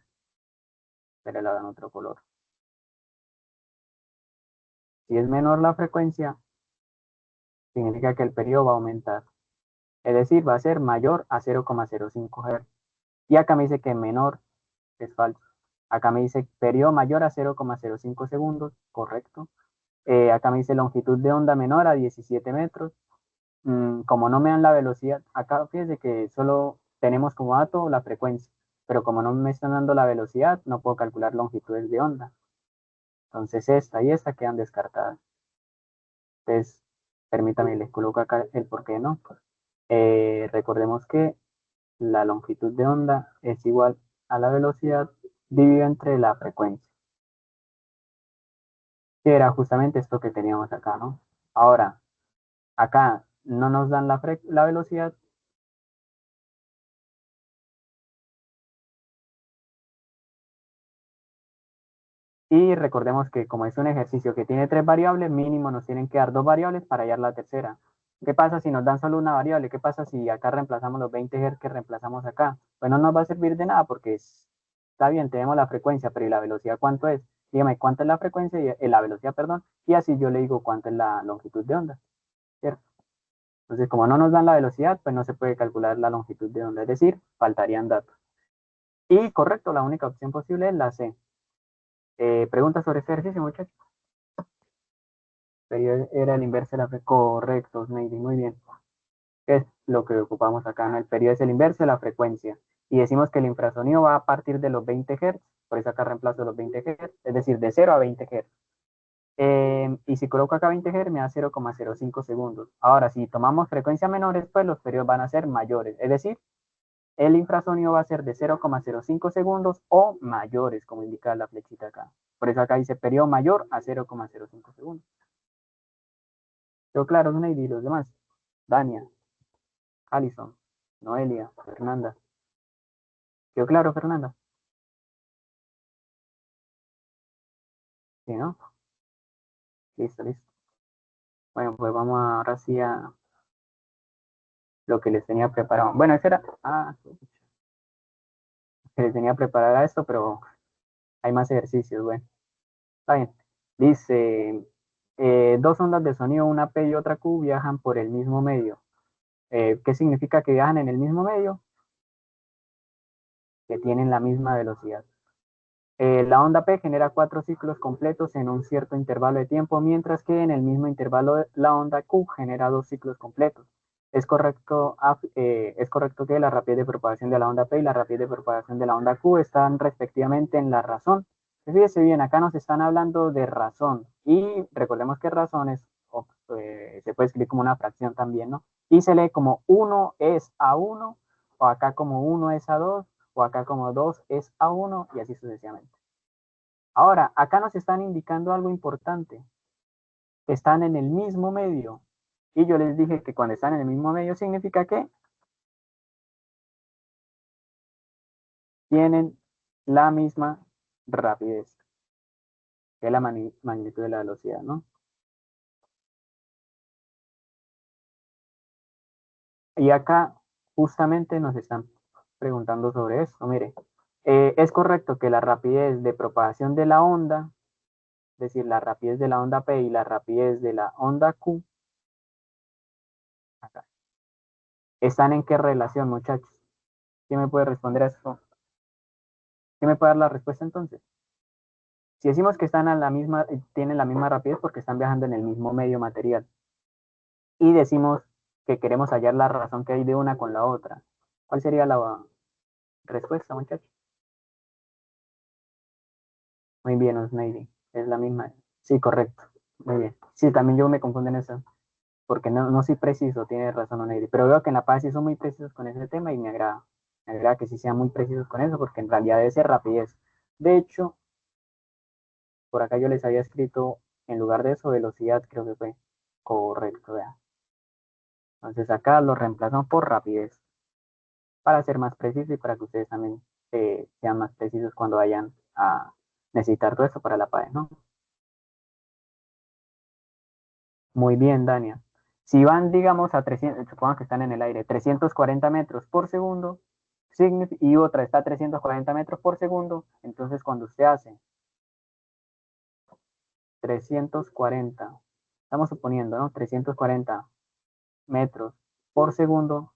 S1: pero la dan otro color. Si es menor la frecuencia, significa que el periodo va a aumentar. Es decir, va a ser mayor a 0,05 Hz. Y acá me dice que menor es falso. Acá me dice periodo mayor a 0,05 segundos, correcto. Acá me dice longitud de onda menor a 17 metros. Como no me dan la velocidad, acá fíjense que solo tenemos como dato la frecuencia, pero como no me están dando la velocidad, no puedo calcular longitudes de onda. Entonces esta y esta quedan descartadas. Entonces, permítame, les coloco acá el por qué no. Recordemos que la longitud de onda es igual a la velocidad dividido entre la frecuencia, que era justamente esto que teníamos acá, ¿no? Ahora, acá no nos dan la velocidad. Y recordemos que como es un ejercicio que tiene tres variables, mínimo nos tienen que dar dos variables para hallar la tercera. ¿Qué pasa si nos dan solo una variable? ¿Qué pasa si acá reemplazamos los 20 Hz que reemplazamos acá? Pues no nos va a servir de nada porque está bien, tenemos la frecuencia, pero ¿y la velocidad cuánto es? Dígame cuánto es la frecuencia y la velocidad, perdón, y así yo le digo cuánto es la longitud de onda, ¿cierto? Entonces, como no nos dan la velocidad, pues no se puede calcular la longitud de onda, es decir, faltarían datos. Y correcto, la única opción posible es la C. Pregunta sobre este ejercicio, muchachos. Era el inverso de la frecuencia. Correcto, Sneidy, muy bien. Es lo que ocupamos acá, ¿no? El periodo es el inverso de la frecuencia. Y decimos que el infrasonido va a partir de los 20 Hz, por eso acá reemplazo los 20 Hz, es decir, de 0 a 20 Hz. Y si coloco acá 20 Hz, me da 0,05 segundos. Ahora, si tomamos frecuencias menores, pues los periodos van a ser mayores. Es decir, el infrasonido va a ser de 0,05 segundos o mayores, como indica la flechita acá. Por eso acá dice periodo mayor a 0,05 segundos. ¿Quedó claro, Zuneidi, y los demás? Dania, Alison, Noelia, Fernanda. ¿Quedó claro, Fernanda? Sí, ¿no? Listo, listo. Bueno, pues vamos ahora sí a lo que les tenía preparado. Bueno, eso era... Ah, que les tenía preparado a esto, pero hay más ejercicios. Bueno, está bien. Dice, dos ondas de sonido, una P y otra Q, viajan por el mismo medio. ¿Qué significa que viajan en el mismo medio? Que tienen la misma velocidad. La onda P genera 4 ciclos completos en un cierto intervalo de tiempo, mientras que en el mismo intervalo la onda Q genera 2 ciclos completos. Es correcto que la rapidez de propagación de la onda P y la rapidez de propagación de la onda Q están respectivamente en la razón. Fíjese bien, acá nos están hablando de razón y recordemos que razón se puede escribir como una fracción también, ¿no? Y se lee como 1 es a 1 o acá como 1 es a 2 o acá como 2 es a 1 y así sucesivamente. Ahora, acá nos están indicando algo importante. Están en el mismo medio. Y yo les dije que cuando están en el mismo medio significa que tienen la misma rapidez, que es la magnitud de la velocidad, ¿no? Y acá justamente nos están preguntando sobre esto. Mire, es correcto que la rapidez de propagación de la onda, es decir, la rapidez de la onda P y la rapidez de la onda Q, acá, ¿están en qué relación, muchachos? ¿Quién me puede responder a eso? ¿Quién me puede dar la respuesta entonces? Si decimos que están a la misma, tienen la misma rapidez porque están viajando en el mismo medio material. Y decimos que queremos hallar la razón que hay de una con la otra. ¿Cuál sería la respuesta, muchachos? Muy bien, Osneidi. Es la misma. Sí, correcto. Muy bien. Sí, también yo me confundo en eso. Porque no soy preciso, tiene razón Osneidi. Pero veo que en La Paz sí son muy precisos con ese tema y me agrada. Me agrada que sí sean muy precisos con eso porque en realidad debe ser rapidez. De hecho, por acá yo les había escrito, en lugar de eso, velocidad, creo que fue correcto, vea. Entonces acá lo reemplazamos por rapidez para ser más preciso y para que ustedes también sean más precisos cuando vayan a necesitar todo eso para la PAE, ¿no? Muy bien, Dania. Si van, digamos, a 300, supongamos que están en el aire, 340 metros por segundo, y otra está a 340 metros por segundo, entonces cuando usted hace 340, estamos suponiendo, ¿no? 340 metros por segundo,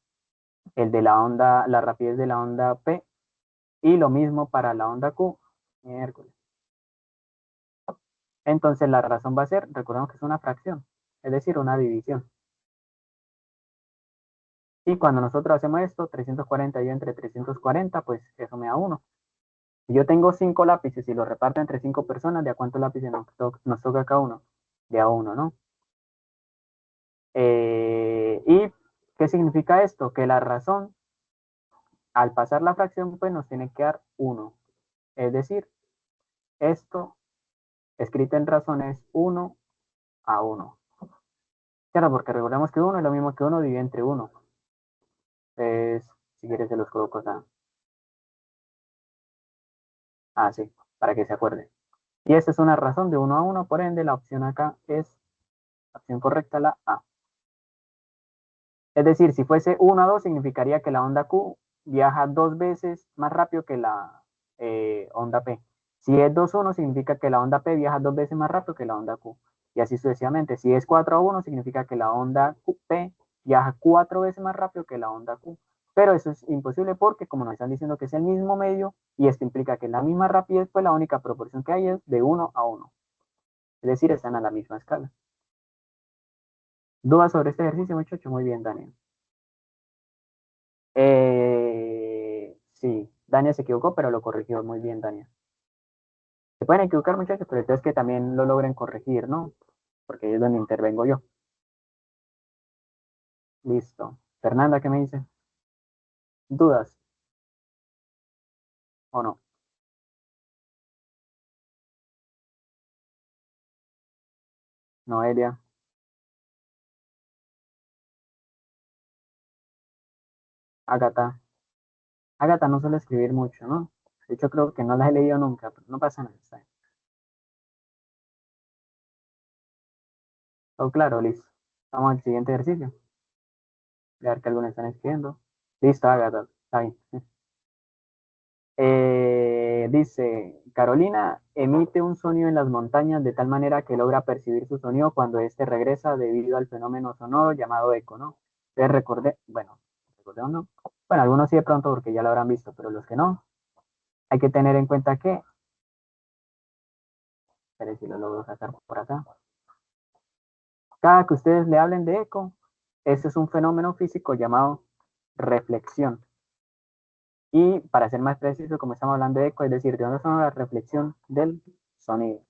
S1: el de la onda, la rapidez de la onda P, y lo mismo para la onda Q, miércoles. Entonces la razón va a ser, recordemos que es una fracción, es decir, una división. Y cuando nosotros hacemos esto, 340 y entre 340, pues eso me da 1. Si yo tengo 5 lápices y los reparto entre 5 personas, ¿de a cuántos lápices nos toca cada uno? De a 1, ¿no? ¿Y qué significa esto? Que la razón, al pasar la fracción, pues nos tiene que dar 1. Es decir, esto escrito en razón es 1 a 1. Claro, porque recordemos que 1 es lo mismo que 1 dividido entre 1. Entonces, si quieres se los coloco acá. Ah, sí, para que se acuerde. Y esta es una razón de 1 a 1, por ende la opción acá es la opción correcta, la A. Es decir, si fuese 1 a 2, significaría que la onda Q viaja 2 veces más rápido que la onda P. Si es 2 a 1, significa que la onda P viaja 2 veces más rápido que la onda Q. Y así sucesivamente. Si es 4 a 1, significa que la onda P viaja 4 veces más rápido que la onda Q. Pero eso es imposible porque como nos están diciendo que es el mismo medio y esto implica que la misma rapidez, pues la única proporción que hay es de 1 a 1. Es decir, están a la misma escala. ¿Dudas sobre este ejercicio, muchacho? Muy bien, Daniel. Sí, Daniel se equivocó, pero lo corrigió muy bien, Daniel. Se pueden equivocar, muchachos, pero entonces que también lo logren corregir, ¿no? Porque ahí es donde intervengo yo. Listo. Fernanda, ¿qué me dice? ¿Dudas o no? Noelia. Ágata. Ágata no suele escribir mucho, ¿no? De hecho, creo que no la he leído nunca, pero no pasa nada. Está bien. Oh, claro, listo. Vamos al siguiente ejercicio. A ver que algunos están escribiendo. Listo, Ágata. Está bien. Dice, Carolina emite un sonido en las montañas de tal manera que logra percibir su sonido cuando éste regresa debido al fenómeno sonoro llamado eco, ¿no? Entonces recordé, bueno, recordé o no. Bueno, algunos sí de pronto porque ya lo habrán visto, pero los que no, hay que tener en cuenta que, espere si lo logro sacar por acá, cada que ustedes le hablen de eco, ese es un fenómeno físico llamado reflexión. Y para ser más preciso, como estamos hablando de eco, es decir, de dónde son la reflexión del sonido.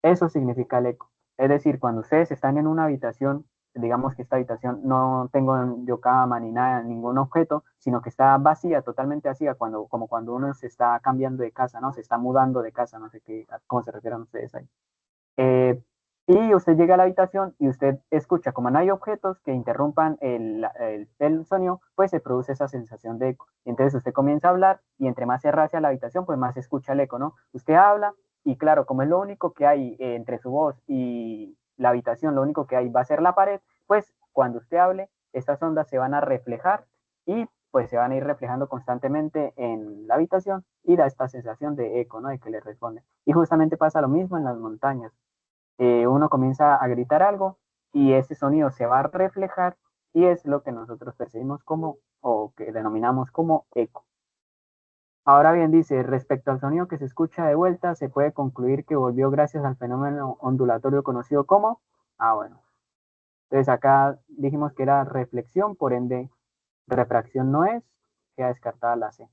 S1: Eso significa el eco. Es decir, cuando ustedes están en una habitación, digamos que esta habitación no tengo yo cama ni nada, ningún objeto, sino que está vacía, totalmente vacía, como cuando uno se está cambiando de casa, ¿no? Se está mudando de casa, no sé qué, cómo se refieren ustedes ahí. Eh, y usted llega a la habitación y usted escucha, como no hay objetos que interrumpan el sonido, pues se produce esa sensación de eco. Y entonces usted comienza a hablar y entre más se hacia la habitación, pues más se escucha el eco, ¿no? Usted habla y claro, como es lo único que hay entre su voz y la habitación, lo único que hay va a ser la pared, pues cuando usted hable, estas ondas se van a reflejar y pues se van a ir reflejando constantemente en la habitación y da esta sensación de eco, ¿no? De que le responde. Y justamente pasa lo mismo en las montañas. Uno comienza a gritar algo y ese sonido se va a reflejar y es lo que nosotros percibimos como o que denominamos como eco. Ahora bien, dice, respecto al sonido que se escucha de vuelta, se puede concluir que volvió gracias al fenómeno ondulatorio conocido como, bueno, entonces acá dijimos que era reflexión, por ende, refracción no es, queda descartada la C.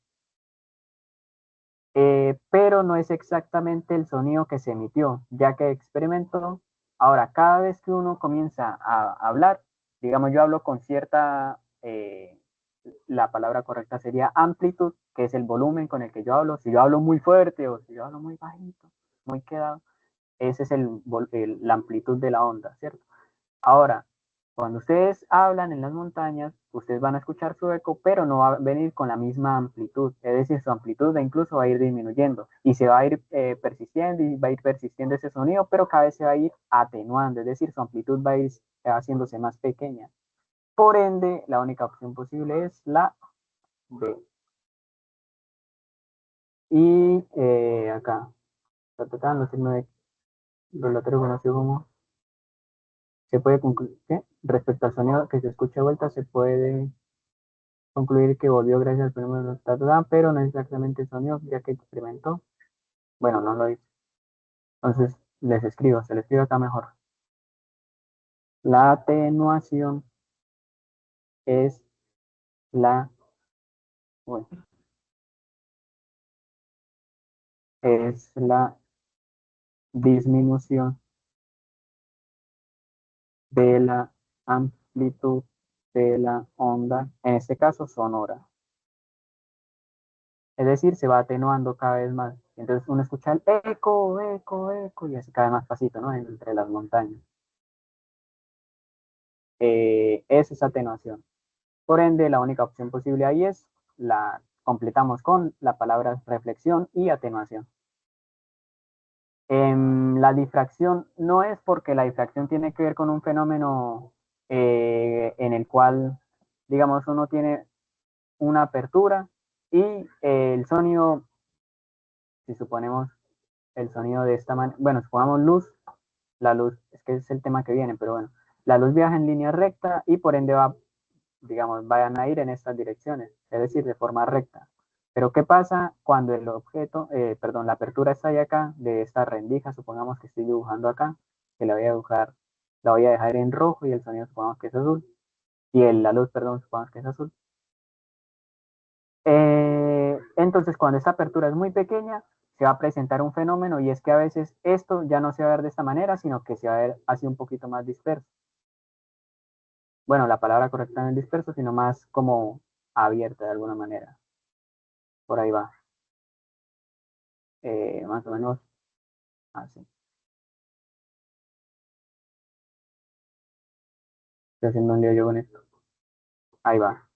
S1: Pero no es exactamente el sonido que se emitió, ya que experimentó. Ahora, cada vez que uno comienza a hablar, digamos, yo hablo con cierta, la palabra correcta sería amplitud, que es el volumen con el que yo hablo. Si yo hablo muy fuerte o si yo hablo muy bajito, muy quedado, ese es la amplitud de la onda, ¿cierto? Ahora, cuando ustedes hablan en las montañas, ustedes van a escuchar su eco, pero no va a venir con la misma amplitud. Es decir, su amplitud incluso va a ir disminuyendo y se va a ir persistiendo y va a ir persistiendo ese sonido, pero cada vez se va a ir atenuando. Es decir, su amplitud va a ir haciéndose más pequeña. Por ende, la única opción posible es la B. Y acá, los signos de relatorio conocido como se puede concluir que respecto al sonido que se escucha de vuelta, se puede concluir que volvió gracias al fenómeno de Tata, pero no es exactamente el sonido, ya que experimentó. Bueno, no lo dice. Entonces, les escribo, se les escribe acá mejor. La atenuación es la, bueno, es la disminución de la amplitud de la onda, en este caso sonora. Es decir, se va atenuando cada vez más. Entonces uno escucha el eco, eco, eco, y así cada vez más pasito, ¿no? Entre las montañas. Es esa atenuación. Por ende, la única opción posible ahí es la completamos con la palabra reflexión y atenuación. La difracción no es porque la difracción tiene que ver con un fenómeno en el cual, digamos, uno tiene una apertura y el sonido, si suponemos el sonido de esta manera, bueno, supongamos luz, la luz, es que es el tema que viene, pero bueno, La luz viaja en línea recta y por ende digamos, vayan a ir en estas direcciones, es decir, de forma recta. Pero ¿qué pasa cuando el objeto, perdón, la apertura está ahí acá, de esta rendija, supongamos que estoy dibujando acá, que la voy a dibujar, la voy a dejar en rojo y el sonido supongamos que es azul, y la luz, perdón, supongamos que es azul. Entonces, cuando esta apertura es muy pequeña, se va a presentar un fenómeno y es que a veces esto ya no se va a ver de esta manera, sino que se va a ver así un poquito más disperso. Bueno, la palabra correcta no es disperso, sino más como abierta de alguna manera. Por ahí va. Más o menos así. Estoy haciendo un lío yo con esto. Ahí va.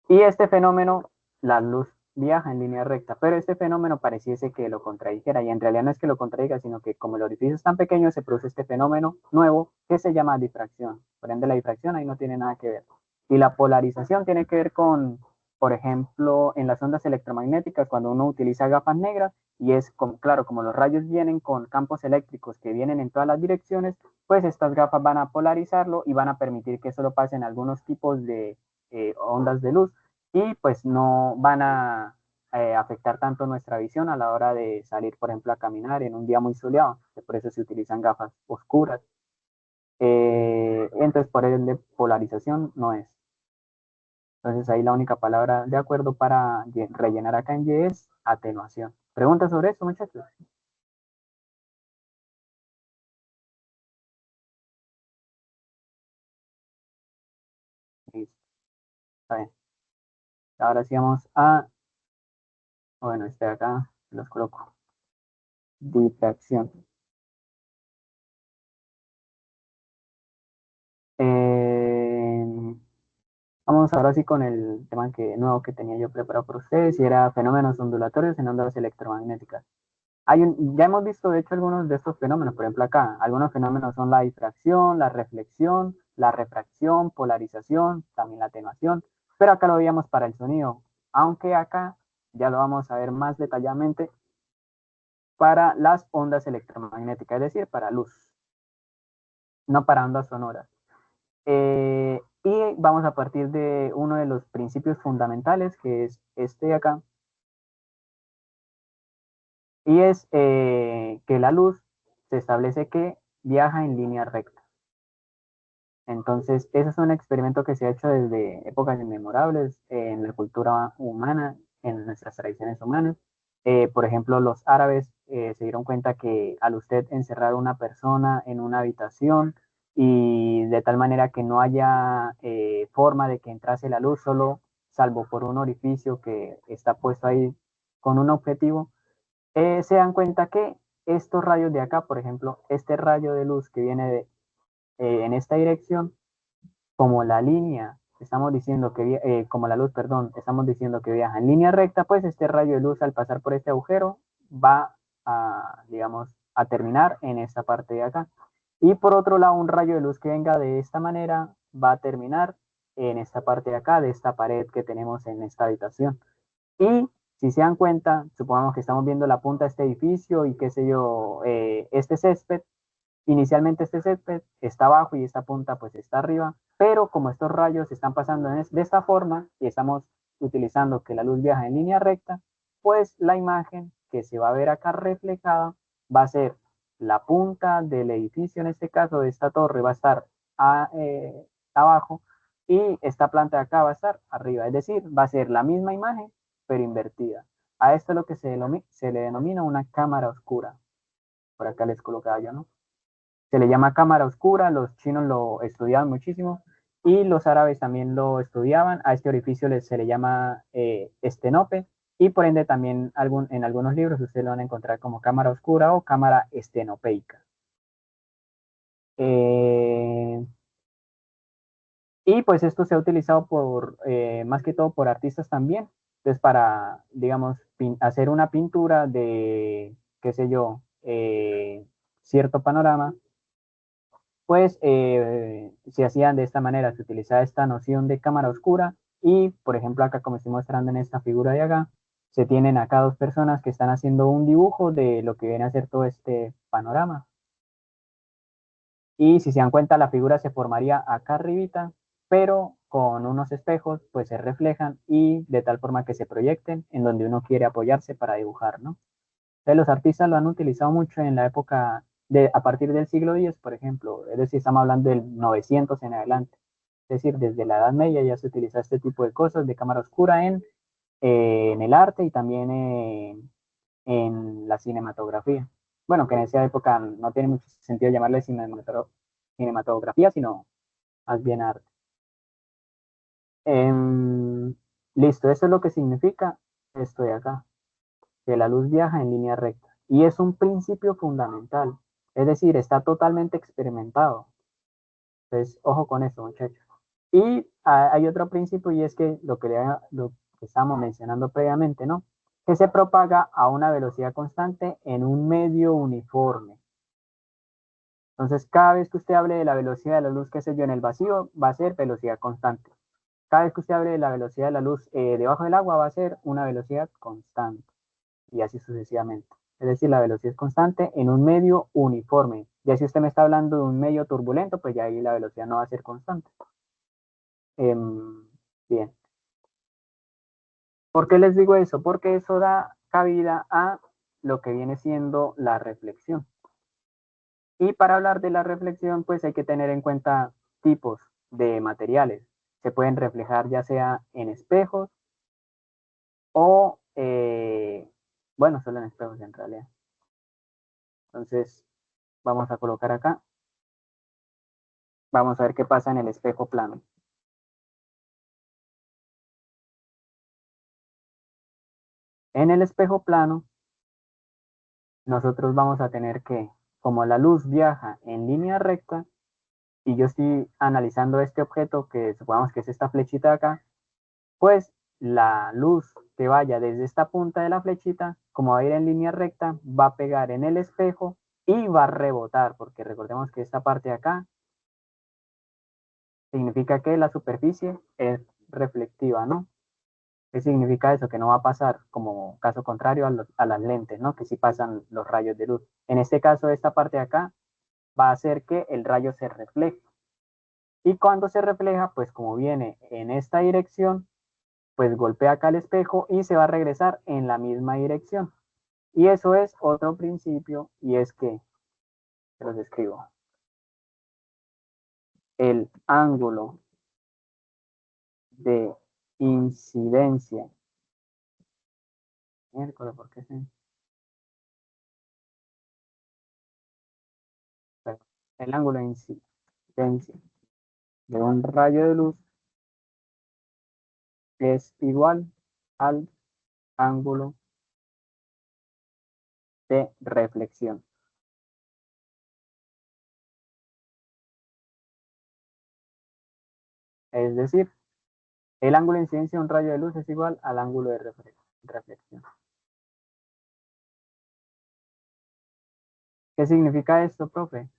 S1: Y este fenómeno, la luz viaja en línea recta, pero este fenómeno pareciese que lo contradijera, y en realidad no es que lo contradiga, sino que como el orificio es tan pequeño, se produce este fenómeno nuevo que se llama difracción. Por ende, la difracción ahí no tiene nada que ver. Y la polarización tiene que ver con, por ejemplo, en las ondas electromagnéticas, cuando uno utiliza gafas negras, y es como, claro, como los rayos vienen con campos eléctricos que vienen en todas las direcciones, pues estas gafas van a polarizarlo y van a permitir que solo pasen algunos tipos de ondas de luz y pues no van a afectar tanto nuestra visión a la hora de salir, por ejemplo, a caminar en un día muy soleado, que por eso se utilizan gafas oscuras. Entonces, por ende, polarización no es. Entonces, ahí la única palabra de acuerdo para rellenar acá en Y es atenuación. ¿Preguntas sobre eso, muchachos? Listo, está bien. Ahora sí vamos a, bueno, este de acá, los coloco. Difracción. Eh, Vamos ahora sí con el tema nuevo que tenía yo preparado para ustedes, y era fenómenos ondulatorios en ondas electromagnéticas. Ya hemos visto, de hecho, algunos de estos fenómenos, por ejemplo, acá. Algunos fenómenos son la difracción, la reflexión, la refracción, polarización, también la atenuación, pero acá lo veíamos para el sonido, aunque acá ya lo vamos a ver más detalladamente para las ondas electromagnéticas, es decir, para luz, no para ondas sonoras. Y vamos a partir de uno de los principios fundamentales, que es este de acá, y es que la luz se establece que viaja en línea recta. Entonces, ese es un experimento que se ha hecho desde épocas inmemorables en la cultura humana, en nuestras tradiciones humanas. Por ejemplo, los árabes se dieron cuenta que al usted encerrar una persona en una habitación y de tal manera que no haya forma de que entrase la luz, solo salvo por un orificio que está puesto ahí con un objetivo, se dan cuenta que estos rayos de acá, por ejemplo, este rayo de luz que viene en esta dirección, como la línea, estamos diciendo que, como la luz, perdón, estamos diciendo que viaja en línea recta, pues este rayo de luz al pasar por este agujero va a, digamos, a terminar en esta parte de acá. Y por otro lado, un rayo de luz que venga de esta manera va a terminar en esta parte de acá, de esta pared que tenemos en esta habitación. Y si se dan cuenta, supongamos que estamos viendo la punta de este edificio y qué sé yo, este césped. Inicialmente este césped está abajo y esta punta pues está arriba, pero como estos rayos están pasando de esta forma y estamos utilizando que la luz viaja en línea recta, pues la imagen que se va a ver acá reflejada va a ser la punta del edificio, en este caso de esta torre, va a estar abajo y esta planta de acá va a estar arriba, es decir, va a ser la misma imagen pero invertida. A esto es lo que se le denomina una cámara oscura. Por acá les colocaba yo, ¿no? Se le llama cámara oscura, los chinos lo estudiaban muchísimo y los árabes también lo estudiaban. A este orificio se le llama estenope y por ende también en algunos libros ustedes lo van a encontrar como cámara oscura o cámara estenopeica. Eh, y pues esto se ha utilizado más que todo por artistas también. Entonces para, digamos, hacer una pintura de, qué sé yo, cierto panorama, pues se hacían de esta manera, se utilizaba esta noción de cámara oscura y, por ejemplo, acá como estoy mostrando en esta figura de acá, se tienen acá dos personas que están haciendo un dibujo de lo que viene a ser todo este panorama. Y si se dan cuenta, la figura se formaría acá arribita, pero con unos espejos, pues se reflejan y de tal forma que se proyecten en donde uno quiere apoyarse para dibujar, ¿no? Entonces, los artistas lo han utilizado mucho en la época de, a partir del siglo X, por ejemplo, es decir, estamos hablando del 900 en adelante. Es decir, desde la Edad Media ya se utiliza este tipo de cosas de cámara oscura en el arte y también en la cinematografía. Bueno, que en esa época no tiene mucho sentido llamarle cinematografía, sino más bien arte. Listo, eso es lo que significa esto de acá, que la luz viaja en línea recta. Y es un principio fundamental, es decir, está totalmente experimentado. Entonces, ojo con eso, muchachos. Y hay otro principio y es que lo que estábamos mencionando previamente, ¿no? Que se propaga a una velocidad constante en un medio uniforme. Entonces, cada vez que usted hable de la velocidad de la luz, qué sé yo, en el vacío, va a ser velocidad constante. Cada vez que usted hable de la velocidad de la luz debajo del agua, va a ser una velocidad constante. Y así sucesivamente. Es decir, la velocidad es constante en un medio uniforme. Ya si usted me está hablando de un medio turbulento, pues ya ahí la velocidad no va a ser constante. Bien. ¿Por qué les digo eso? Porque eso da cabida a lo que viene siendo la reflexión. Y para hablar de la reflexión, pues hay que tener en cuenta tipos de materiales. Se pueden reflejar ya sea en espejos o, bueno, solo en espejos en realidad. Entonces, vamos a colocar acá. Vamos a ver qué pasa en el espejo plano. En el espejo plano, nosotros vamos a tener que, como la luz viaja en línea recta, y yo estoy analizando este objeto que supongamos que es esta flechita de acá, pues la luz que vaya desde esta punta de la flechita, como va a ir en línea recta, va a pegar en el espejo y va a rebotar, porque recordemos que esta parte de acá significa que la superficie es reflectiva, ¿no? ¿Qué significa eso? Que no va a pasar como caso contrario a las lentes, ¿no? Que sí pasan los rayos de luz. En este caso, esta parte de acá va a hacer que el rayo se refleje. Y cuando se refleja, pues como viene en esta dirección, pues golpea acá el espejo y se va a regresar en la misma dirección. Y eso es otro principio y es que, se los escribo, el ángulo de incidencia. Miércoles, ¿por qué se? El ángulo de incidencia de un rayo de luz es igual al ángulo de reflexión. Es decir, el ángulo de incidencia de un rayo de luz es igual al ángulo de reflexión. ¿Qué significa esto, profe?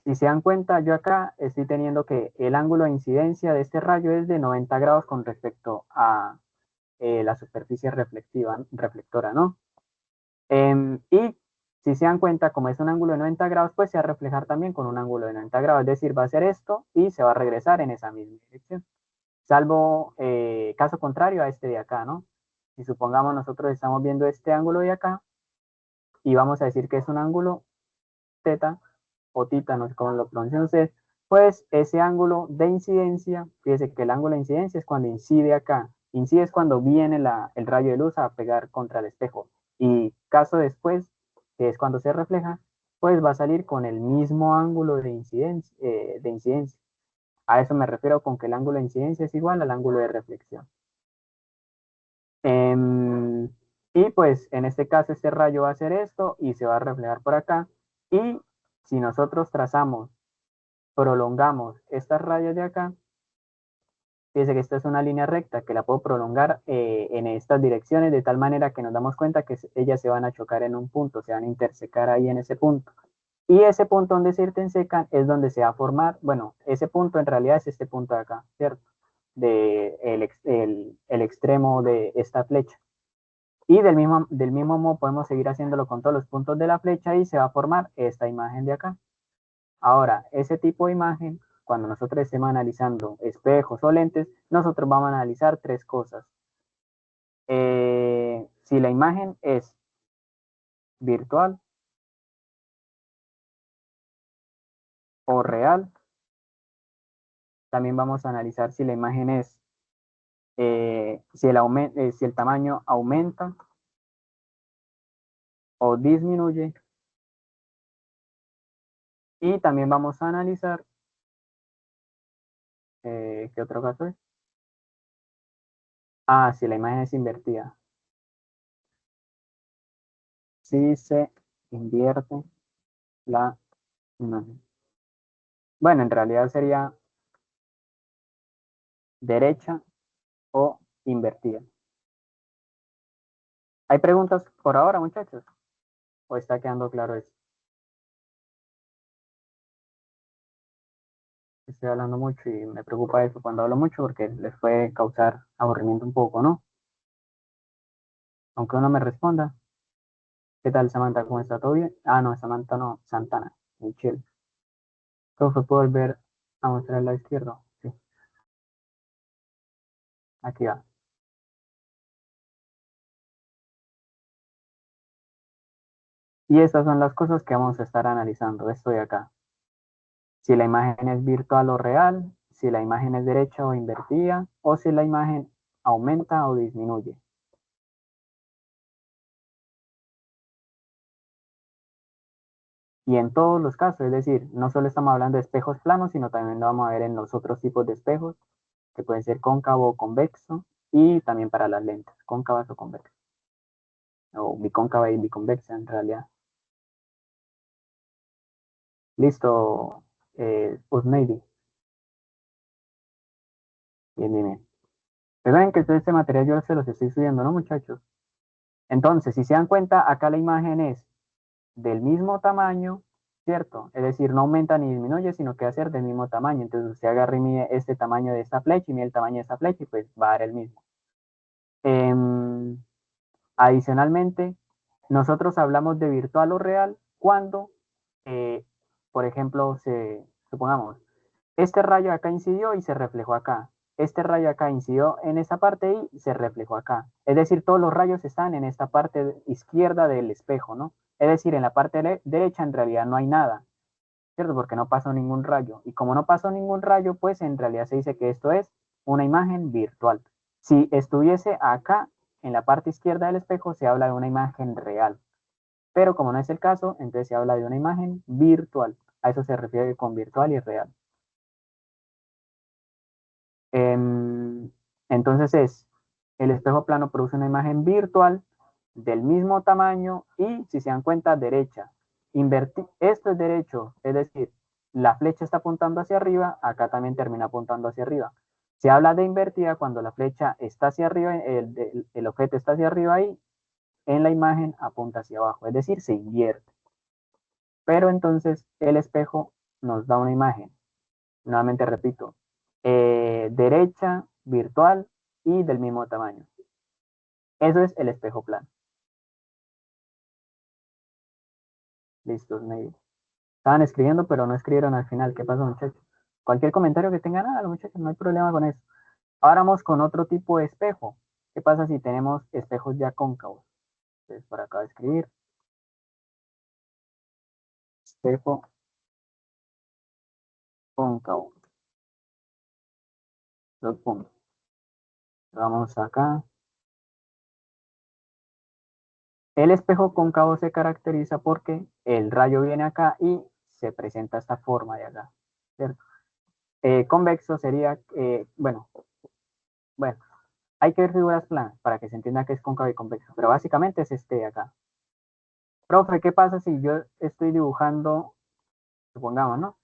S1: Si se dan cuenta, yo acá estoy teniendo que el ángulo de incidencia de este rayo es de 90 grados con respecto a la superficie reflectora, ¿no? Y si se dan cuenta, como es un ángulo de 90 grados, pues se va a reflejar también con un ángulo de 90 grados, es decir, va a hacer esto y se va a regresar en esa misma dirección. Salvo caso contrario a este de acá, ¿no? Si supongamos nosotros estamos viendo este ángulo de acá y vamos a decir que es un ángulo teta o tita, no sé cómo lo pronuncian ustedes, pues ese ángulo de incidencia, fíjese que el ángulo de incidencia es cuando incide acá, incide es cuando viene el rayo de luz a pegar contra el espejo y caso después, que es cuando se refleja, pues va a salir con el mismo ángulo de incidencia. A eso me refiero con que el ángulo de incidencia es igual al ángulo de reflexión. Em, y pues en este caso este rayo va a hacer esto y se va a reflejar por acá. Y si nosotros trazamos, prolongamos estas rayas de acá, fíjense que esta es una línea recta que la puedo prolongar en estas direcciones de tal manera que nos damos cuenta que ellas se van a chocar en un punto, se van a intersecar ahí en ese punto. Y ese punto donde se intersecan es donde se va a formar, bueno, ese punto en realidad es este punto de acá, ¿cierto? De el extremo de esta flecha. Y del mismo modo podemos seguir haciéndolo con todos los puntos de la flecha y se va a formar esta imagen de acá. Ahora, ese tipo de imagen, cuando nosotros estemos analizando espejos o lentes, nosotros vamos a analizar tres cosas. Si la imagen es virtual o real, también vamos a analizar si la imagen es, si el tamaño aumenta o disminuye. Y también vamos a analizar, ¿qué otro caso es? Ah, si la imagen es invertida. Si se invierte la imagen. Bueno, en realidad sería derecha o invertida. ¿Hay preguntas por ahora, muchachos? ¿O está quedando claro eso? Estoy hablando mucho y me preocupa eso cuando hablo mucho porque les puede causar aburrimiento un poco, ¿no? Aunque uno me responda. ¿Qué tal, Samantha? ¿Cómo está? ¿Todo bien? Ah, no, Samantha no, Santana. Michelle. Profe, ¿puedo volver a mostrar el lado izquierdo? Sí, aquí va. Y estas son las cosas que vamos a estar analizando. Esto de acá. Si la imagen es virtual o real, si la imagen es derecha o invertida, o si la imagen aumenta o disminuye. Y en todos los casos, es decir, no solo estamos hablando de espejos planos, sino también lo vamos a ver en los otros tipos de espejos, que pueden ser cóncavo o convexo, y también para las lentes, cóncavas o convexas, o bicóncava y biconvexa en realidad. Listo, Usneidy. Bien, bien, bien. Recuerden que todo este material yo se los estoy subiendo, ¿no, muchachos? Entonces, si se dan cuenta, acá la imagen es del mismo tamaño, ¿cierto? Es decir, no aumenta ni disminuye, sino que va a ser del mismo tamaño. Entonces usted agarra y mide este tamaño de esta flecha y mide el tamaño de esta flecha y pues va a dar el mismo. Em, Adicionalmente, nosotros hablamos de virtual o real cuando, eh, por ejemplo, supongamos, este rayo acá incidió y se reflejó acá. Este rayo acá incidió en esta parte y se reflejó acá. Es decir, todos los rayos están en esta parte izquierda del espejo, ¿no? Es decir, en la parte derecha en realidad no hay nada, ¿cierto? Porque no pasó ningún rayo. Y como no pasó ningún rayo, pues en realidad se dice que esto es una imagen virtual. Si estuviese acá, en la parte izquierda del espejo, se habla de una imagen real. Pero como no es el caso, entonces se habla de una imagen virtual. A eso se refiere con virtual y real. Em, entonces el espejo plano produce una imagen virtual del mismo tamaño y, si se dan cuenta, derecha. Esto es derecho, es decir, la flecha está apuntando hacia arriba, acá también termina apuntando hacia arriba. Se habla de invertida cuando la flecha está hacia arriba, el objeto está hacia arriba y en la imagen apunta hacia abajo, es decir, se invierte. Pero entonces el espejo nos da una imagen, nuevamente repito, derecha, virtual y del mismo tamaño. Eso es el espejo plano. Listos, me estaban escribiendo, pero no escribieron al final. ¿Qué pasó, muchachos? Cualquier comentario que tengan, nada, muchachos, no hay problema con eso. Ahora vamos con otro tipo de espejo. ¿Qué pasa si tenemos espejos ya cóncavos? Entonces, por acá voy a escribir espejo cóncavo. Dos puntos. Vamos acá. El espejo cóncavo se caracteriza porque el rayo viene acá y se presenta esta forma de acá, ¿cierto? Convexo sería, bueno, hay que ver figuras planas para que se entienda que es cóncavo y convexo, pero básicamente es este de acá. Profe, ¿qué pasa si yo estoy dibujando, supongamos, ¿no?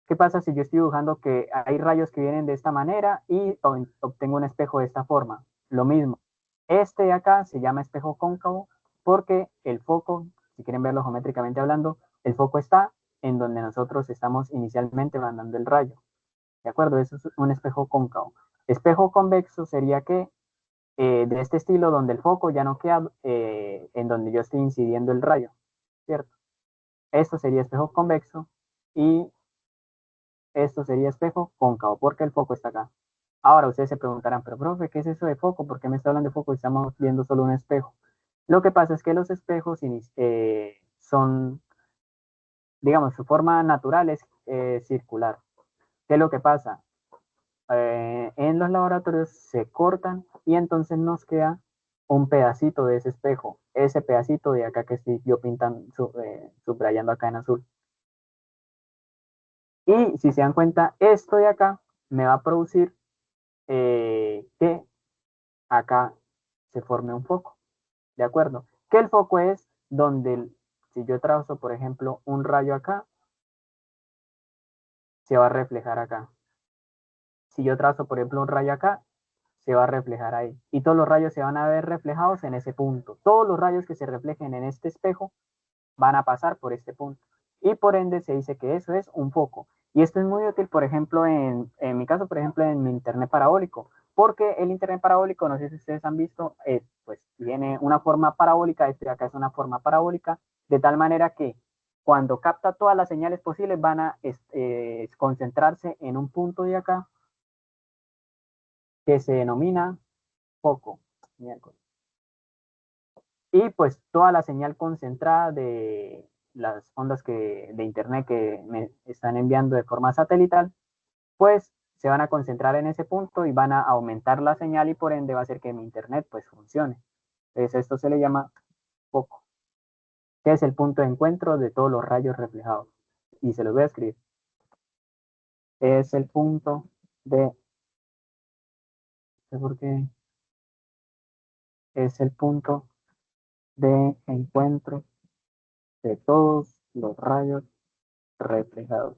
S1: ¿Qué pasa si yo estoy dibujando que hay rayos que vienen de esta manera y obtengo un espejo de esta forma? Lo mismo. Este de acá se llama espejo cóncavo porque el foco, si quieren verlo geométricamente hablando, el foco está en donde nosotros estamos inicialmente mandando el rayo. ¿De acuerdo? Eso es un espejo cóncavo. Espejo convexo sería que de este estilo donde el foco ya no queda en donde yo estoy incidiendo el rayo, ¿cierto? Esto sería espejo convexo y esto sería espejo cóncavo, porque el foco está acá. Ahora ustedes se preguntarán, pero profe, ¿qué es eso de foco? ¿Por qué me está hablando de foco? Estamos viendo solo un espejo. Lo que pasa es que los espejos son, digamos, su forma natural es circular. ¿Qué es lo que pasa? En los laboratorios se cortan y entonces nos queda un pedacito de ese espejo, ese pedacito de acá que estoy yo pintando, subrayando acá en azul. Y si se dan cuenta, esto de acá me va a producir que acá se forme un foco, ¿de acuerdo? Que el foco es donde, si yo trazo, por ejemplo, un rayo acá, se va a reflejar acá. Si yo trazo, por ejemplo, un rayo acá, se va a reflejar ahí. Y todos los rayos se van a ver reflejados en ese punto. Todos los rayos que se reflejen en este espejo van a pasar por este punto. Y por ende se dice que eso es un foco. Y esto es muy útil, por ejemplo, en mi caso, por ejemplo, en mi internet parabólico. Porque el internet parabólico, no sé si ustedes han visto, pues tiene una forma parabólica, este de acá es una forma parabólica, de tal manera que cuando capta todas las señales posibles van a concentrarse en un punto de acá que se denomina foco. Y pues toda la señal concentrada de las ondas de internet que me están enviando de forma satelital, pues se van a concentrar en ese punto y van a aumentar la señal y por ende va a hacer que mi internet pues funcione. Entonces esto se le llama foco, que es el punto de encuentro de todos los rayos reflejados. Y se los voy a escribir. Es el punto de, no sé por qué, es el punto de encuentro de todos los rayos reflejados.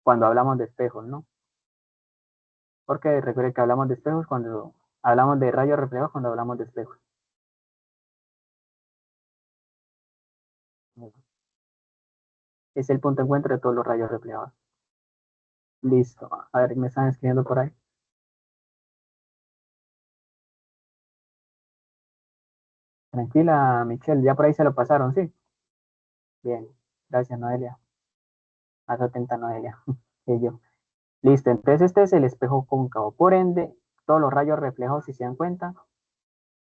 S1: Cuando hablamos de espejos, ¿no? Porque recuerde que hablamos de espejos cuando hablamos de rayos reflejados, cuando hablamos de espejos. Es el punto de encuentro de todos los rayos reflejados. Listo. A ver, me están escribiendo por ahí. Tranquila, Michelle, ya por ahí se lo pasaron, ¿sí? Bien. Gracias, Noelia. Más atenta, Noelia. Y yo. Listo. Entonces este es el espejo cóncavo. Por ende, todos los rayos reflejados, si se dan cuenta,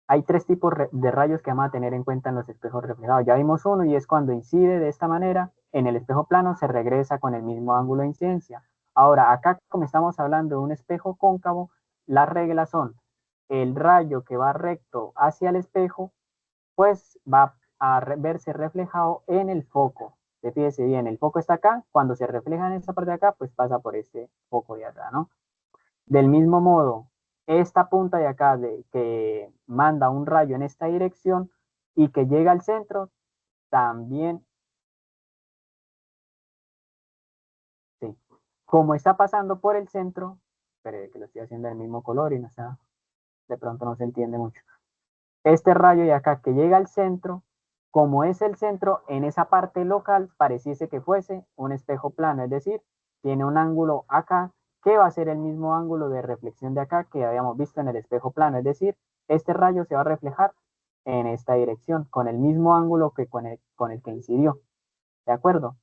S1: hay tres tipos de rayos que vamos a tener en cuenta en los espejos reflejados. Ya vimos uno y es cuando incide de esta manera en el espejo plano se regresa con el mismo ángulo de incidencia. Ahora, acá como estamos hablando de un espejo cóncavo, las reglas son el rayo que va recto hacia el espejo, pues va a verse reflejado en el foco. Fíjese bien, el foco está acá, cuando se refleja en esta parte de acá, pues pasa por este foco de acá, ¿no? Del mismo modo, esta punta de acá que manda un rayo en esta dirección y que llega al centro, también, sí. Como está pasando por el centro, pero que lo estoy haciendo del mismo color y no está, de pronto no se entiende mucho. Este rayo de acá que llega al centro, como es el centro, en esa parte local pareciese que fuese un espejo plano, es decir, tiene un ángulo acá que va a ser el mismo ángulo de reflexión de acá que habíamos visto en el espejo plano, es decir, este rayo se va a reflejar en esta dirección, con el mismo ángulo que con el que incidió, ¿de acuerdo?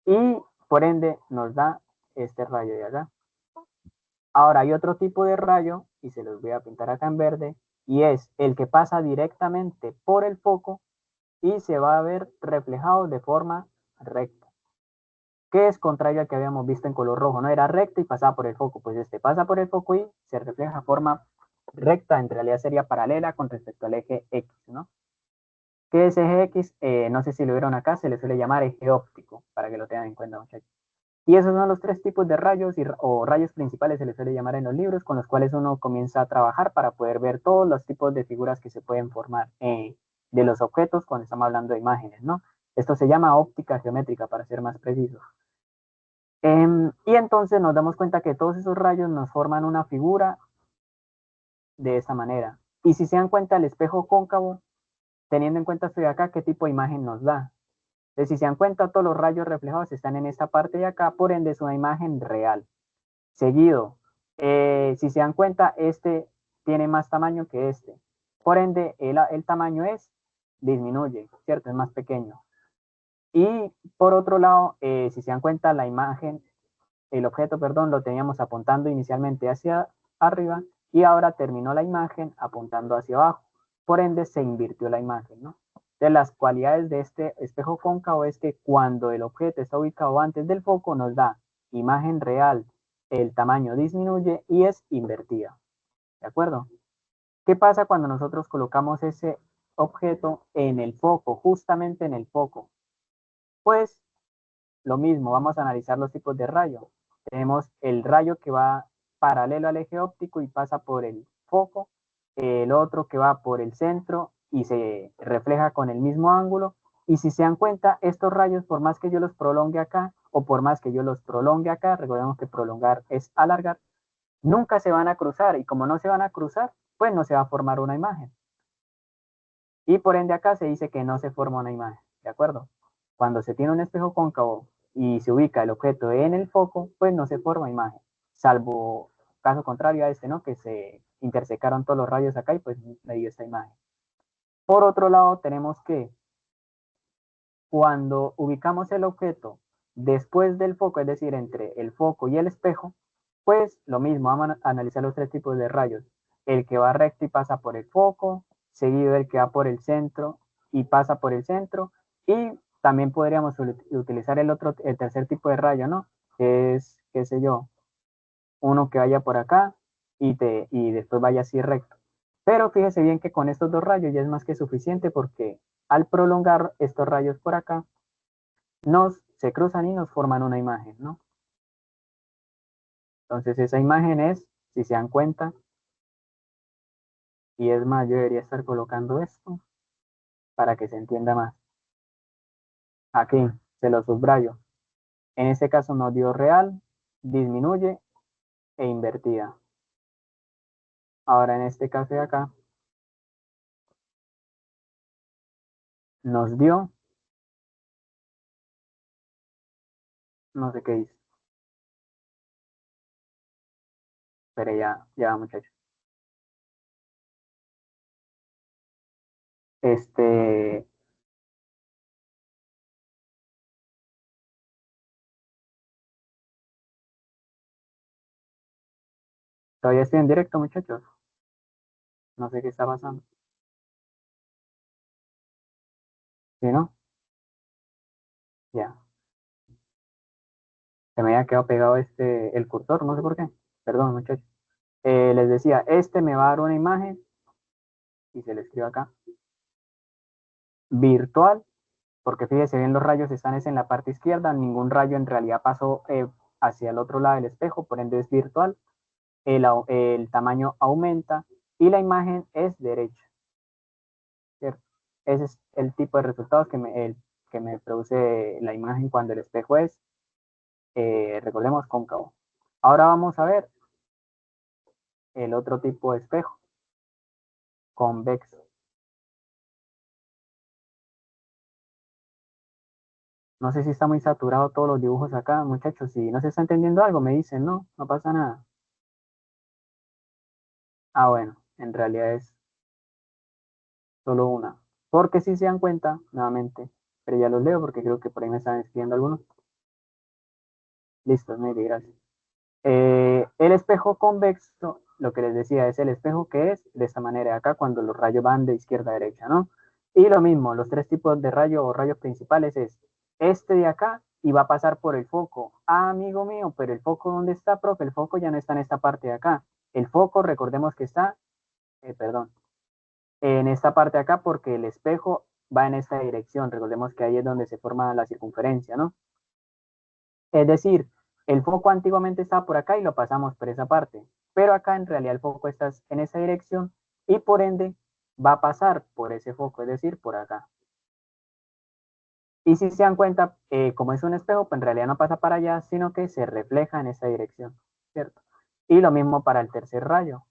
S1: Y por ende nos da este rayo de acá. Ahora hay otro tipo de rayo, y se los voy a pintar acá en verde, y es el que pasa directamente por el foco y se va a ver reflejado de forma recta, que es contrario al que habíamos visto en color rojo, no era recto y pasaba por el foco, pues este pasa por el foco y se refleja de forma recta, en realidad sería paralela con respecto al eje X, ¿no? Que ese eje X, no sé si lo vieron acá, se le suele llamar eje óptico, para que lo tengan en cuenta, muchachos. Y esos son los tres tipos de rayos o rayos principales, se les suele llamar en los libros, con los cuales uno comienza a trabajar para poder ver todos los tipos de figuras que se pueden formar de los objetos cuando estamos hablando de imágenes, ¿no? Esto se llama óptica geométrica, para ser más precisos. Y entonces nos damos cuenta que todos esos rayos nos forman una figura de esta manera. Y si se dan cuenta, el espejo cóncavo, teniendo en cuenta esto de acá, ¿qué tipo de imagen nos da? Entonces, si se dan cuenta, todos los rayos reflejados están en esta parte de acá, por ende es una imagen real. Seguido, si se dan cuenta, este tiene más tamaño que este. Por ende, el tamaño disminuye, ¿cierto? Es más pequeño. Y por otro lado, si se dan cuenta, la imagen el objeto, perdón, lo teníamos apuntando inicialmente hacia arriba y ahora terminó la imagen apuntando hacia abajo. Por ende, se invirtió la imagen, ¿no? De las cualidades de este espejo cóncavo es que cuando el objeto está ubicado antes del foco nos da imagen real, el tamaño disminuye y es invertida. ¿De acuerdo? ¿Qué pasa cuando nosotros colocamos ese objeto en el foco, justamente en el foco? Pues lo mismo, vamos a analizar los tipos de rayo. Tenemos el rayo que va paralelo al eje óptico y pasa por el foco, el otro que va por el centro y se refleja con el mismo ángulo. Y si se dan cuenta, estos rayos, por más que yo los prolongue acá o por más que yo los prolongue acá, recordemos que prolongar es alargar, nunca se van a cruzar y como no se van a cruzar, pues no se va a formar una imagen. Y por ende acá se dice que no se forma una imagen, ¿de acuerdo? Cuando se tiene un espejo cóncavo y se ubica el objeto en el foco, pues no se forma imagen, salvo caso contrario a este, ¿no? Que se intersecaron todos los rayos acá y pues me dio esta imagen. Por otro lado, tenemos que cuando ubicamos el objeto después del foco, es decir, entre el foco y el espejo, pues lo mismo, vamos a analizar los tres tipos de rayos. El que va recto y pasa por el foco, seguido del que va por el centro y pasa por el centro, y también podríamos utilizar el tercer tipo de rayo, ¿no? Que es, qué sé yo, uno que vaya por acá y después vaya así recto. Pero fíjese bien que con estos dos rayos ya es más que suficiente porque al prolongar estos rayos por acá, se cruzan y nos forman una imagen, ¿no? Entonces esa imagen es, si se dan cuenta, y es más, yo debería estar colocando esto para que se entienda más. Aquí, se lo subrayo. En este caso nos dio real, disminuye e invertida. Ahora en este caso de acá, nos dio, no sé qué dice, pero ya muchachos. Este, todavía estoy en directo muchachos, no sé qué está pasando. ¿Sí, no? Ya, se me había quedado pegado el cursor, no sé por qué. Perdón muchachos. Les decía, este me va a dar una imagen y se le escribe acá, virtual, porque fíjese bien, los rayos están en la parte izquierda, ningún rayo en realidad pasó hacia el otro lado del espejo, por ende es virtual, el tamaño aumenta y la imagen es derecha, ¿cierto? Ese es el tipo de resultados que me produce la imagen cuando el espejo es, recordemos, cóncavo. Ahora vamos a ver el otro tipo de espejo, convexo. No sé si está muy saturado todos los dibujos acá, muchachos. Si no se está entendiendo algo, me dicen, no, no pasa nada. Ah, bueno, en realidad es solo una. Porque si se dan cuenta, nuevamente, pero ya los leo porque creo que por ahí me están escribiendo algunos. Listo, Mary, gracias. El espejo convexo, lo que les decía, es el espejo que es de esta manera acá cuando los rayos van de izquierda a derecha, ¿no? Y lo mismo, los tres tipos de rayo o rayos principales es este de acá y va a pasar por el foco. Ah, amigo mío, pero el foco, ¿dónde está, profe? El foco ya no está en esta parte de acá. El foco, recordemos que está, perdón, en esta parte de acá porque el espejo va en esta dirección. Recordemos que ahí es donde se forma la circunferencia, ¿no? Es decir, el foco antiguamente estaba por acá y lo pasamos por esa parte, pero acá en realidad el foco está en esa dirección y por ende va a pasar por ese foco, es decir, por acá. Y si se dan cuenta, como es un espejo, pues en realidad no pasa para allá, sino que se refleja en esa dirección, ¿cierto? Y lo mismo para el tercer rayo.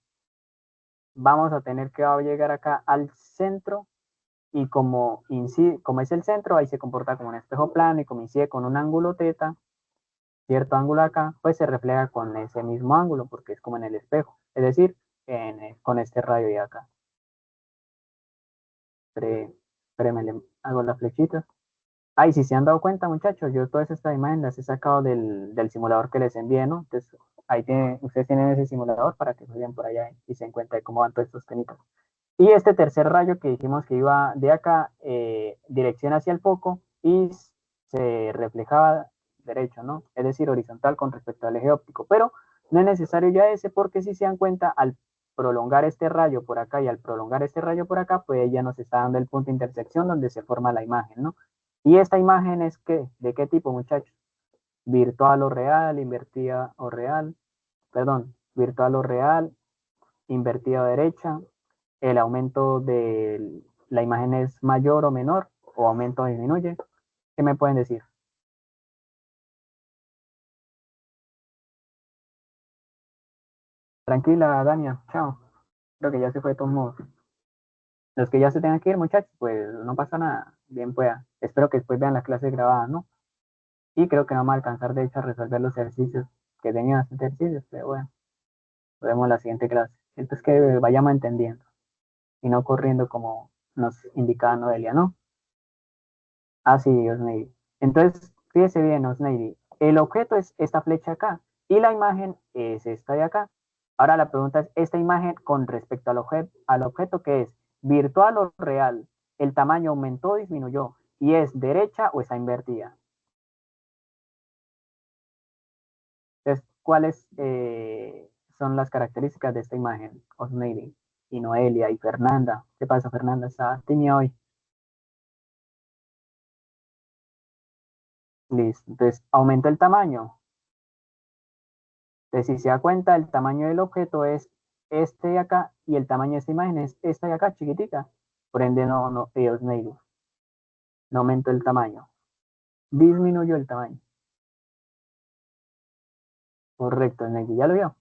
S1: Vamos a tener que llegar acá al centro y como es el centro, ahí se comporta como un espejo plano y como incide con un ángulo teta, cierto ángulo acá, pues se refleja con ese mismo ángulo porque es como en el espejo, es decir, con este rayo de acá. Pre, le hago la flechita. Ay, si se han dado cuenta, muchachos, yo todas estas imágenes las he sacado del simulador que les envié, ¿no? Entonces, ahí ustedes tienen ese simulador para que vayan por allá y se den cuenta de cómo van todos estos temitas. Y este tercer rayo que dijimos que iba de acá, dirección hacia el foco y se reflejaba derecho, ¿no? Es decir, horizontal con respecto al eje óptico. Pero no es necesario ya ese porque si se dan cuenta, al prolongar este rayo por acá y al prolongar este rayo por acá, pues ya nos está dando el punto de intersección donde se forma la imagen, ¿no? Y esta imagen es ¿qué? ¿De qué tipo, muchachos? Virtual o real, invertida o real, perdón, virtual o real, invertida o derecha, el aumento de la imagen es mayor o menor, o aumento o disminuye. ¿Qué me pueden decir? Tranquila, Dania, chao. Creo que ya se fue de todos modos. Los que ya se tengan que ir, muchachos, pues no pasa nada, bien pueda. Espero que después vean las clases grabadas, ¿no? Y creo que no vamos a alcanzar, de hecho, a resolver los ejercicios, que tenían bastante ejercicios, pero bueno, nos vemos en la siguiente clase. Entonces que vayamos entendiendo y no corriendo como nos indicaba Noelia, ¿no? Ah, sí, Osneidy. Entonces, fíjese bien, Osneidy. El objeto es esta flecha acá y la imagen es esta de acá. Ahora la pregunta es, esta imagen con respecto al objeto que es virtual o real, ¿el tamaño aumentó o disminuyó? ¿Y es derecha o está invertida? Entonces, ¿cuáles son las características de esta imagen, Osneidy? Y Noelia y Fernanda. ¿Qué pasa, Fernanda? ¿Está tímida hoy? Listo. Entonces, aumenta el tamaño. Entonces, si se da cuenta, el tamaño del objeto es este de acá y el tamaño de esta imagen es esta de acá, chiquitica. Por ende, no aumentó el tamaño. Disminuyó el tamaño. Correcto, Neidy, ¿ya lo vio?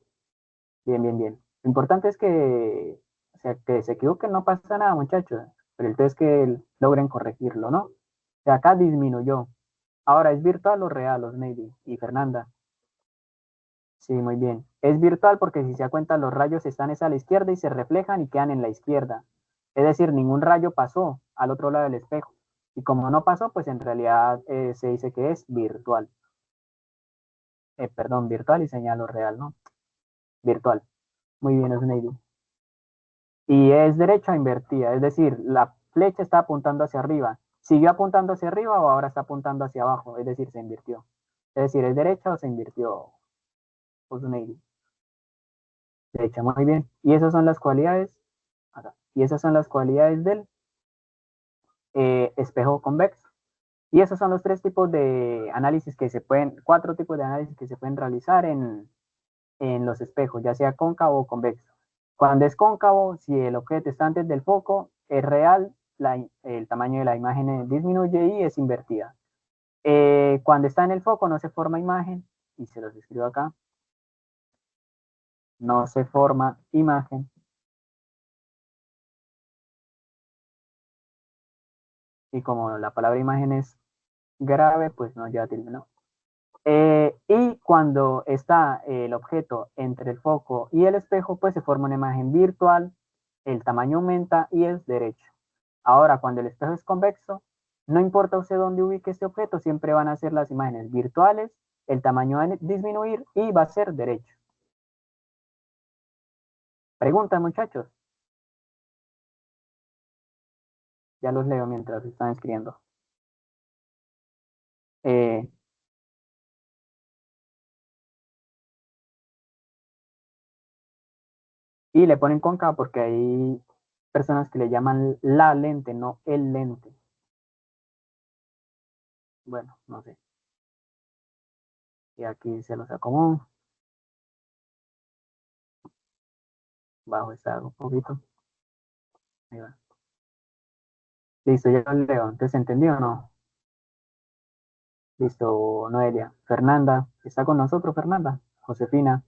S1: Bien, bien, bien. Lo importante es que, o sea, que se equivoquen, no pasa nada, muchachos. Pero entonces que logren corregirlo, ¿no? O sea, acá disminuyó. Ahora, ¿es virtual o real, Neidy y Fernanda? Sí, muy bien. Es virtual porque si se da cuenta, los rayos están es a la izquierda y se reflejan y quedan en la izquierda. Es decir, ningún rayo pasó al otro lado del espejo. Y como no pasó, pues en realidad se dice que es virtual. Perdón, virtual y señalo real, ¿no? Virtual. Muy bien, es una idea. Y es derecha invertida, es decir, la flecha está apuntando hacia arriba. ¿Siguió apuntando hacia arriba o ahora está apuntando hacia abajo? Es decir, se invirtió. Es decir, ¿es derecha o se invirtió? Pues una idea. Derecha, muy bien. Y esas son las cualidades acá. Y esas son las cualidades del espejo convexo. Y esos son los tres tipos de análisis que se pueden, cuatro tipos de análisis que se pueden realizar en los espejos, ya sea cóncavo o convexo. Cuando es cóncavo, si el objeto está antes del foco, es real, el tamaño de la imagen disminuye y es invertida. Cuando está en el foco no se forma imagen, y se los escribo acá, no se forma imagen, y como la palabra imagen es grave, pues no ya terminó. Y cuando está el objeto entre el foco y el espejo, pues se forma una imagen virtual, el tamaño aumenta y es derecho. Ahora, cuando el espejo es convexo, no importa usted dónde ubique este objeto, siempre van a ser las imágenes virtuales, el tamaño va a disminuir y va a ser derecho. Preguntas, muchachos. Ya los leo mientras están escribiendo. Eh, y le ponen cóncava porque hay personas que le llaman la lente, no el lente. Bueno, no sé. Y aquí se los acomodo. Bajo está un poquito. Ahí va. Listo, ya lo leo. ¿Entonces entendió o no? Listo, Noelia. Fernanda, ¿está con nosotros, Fernanda? Josefina,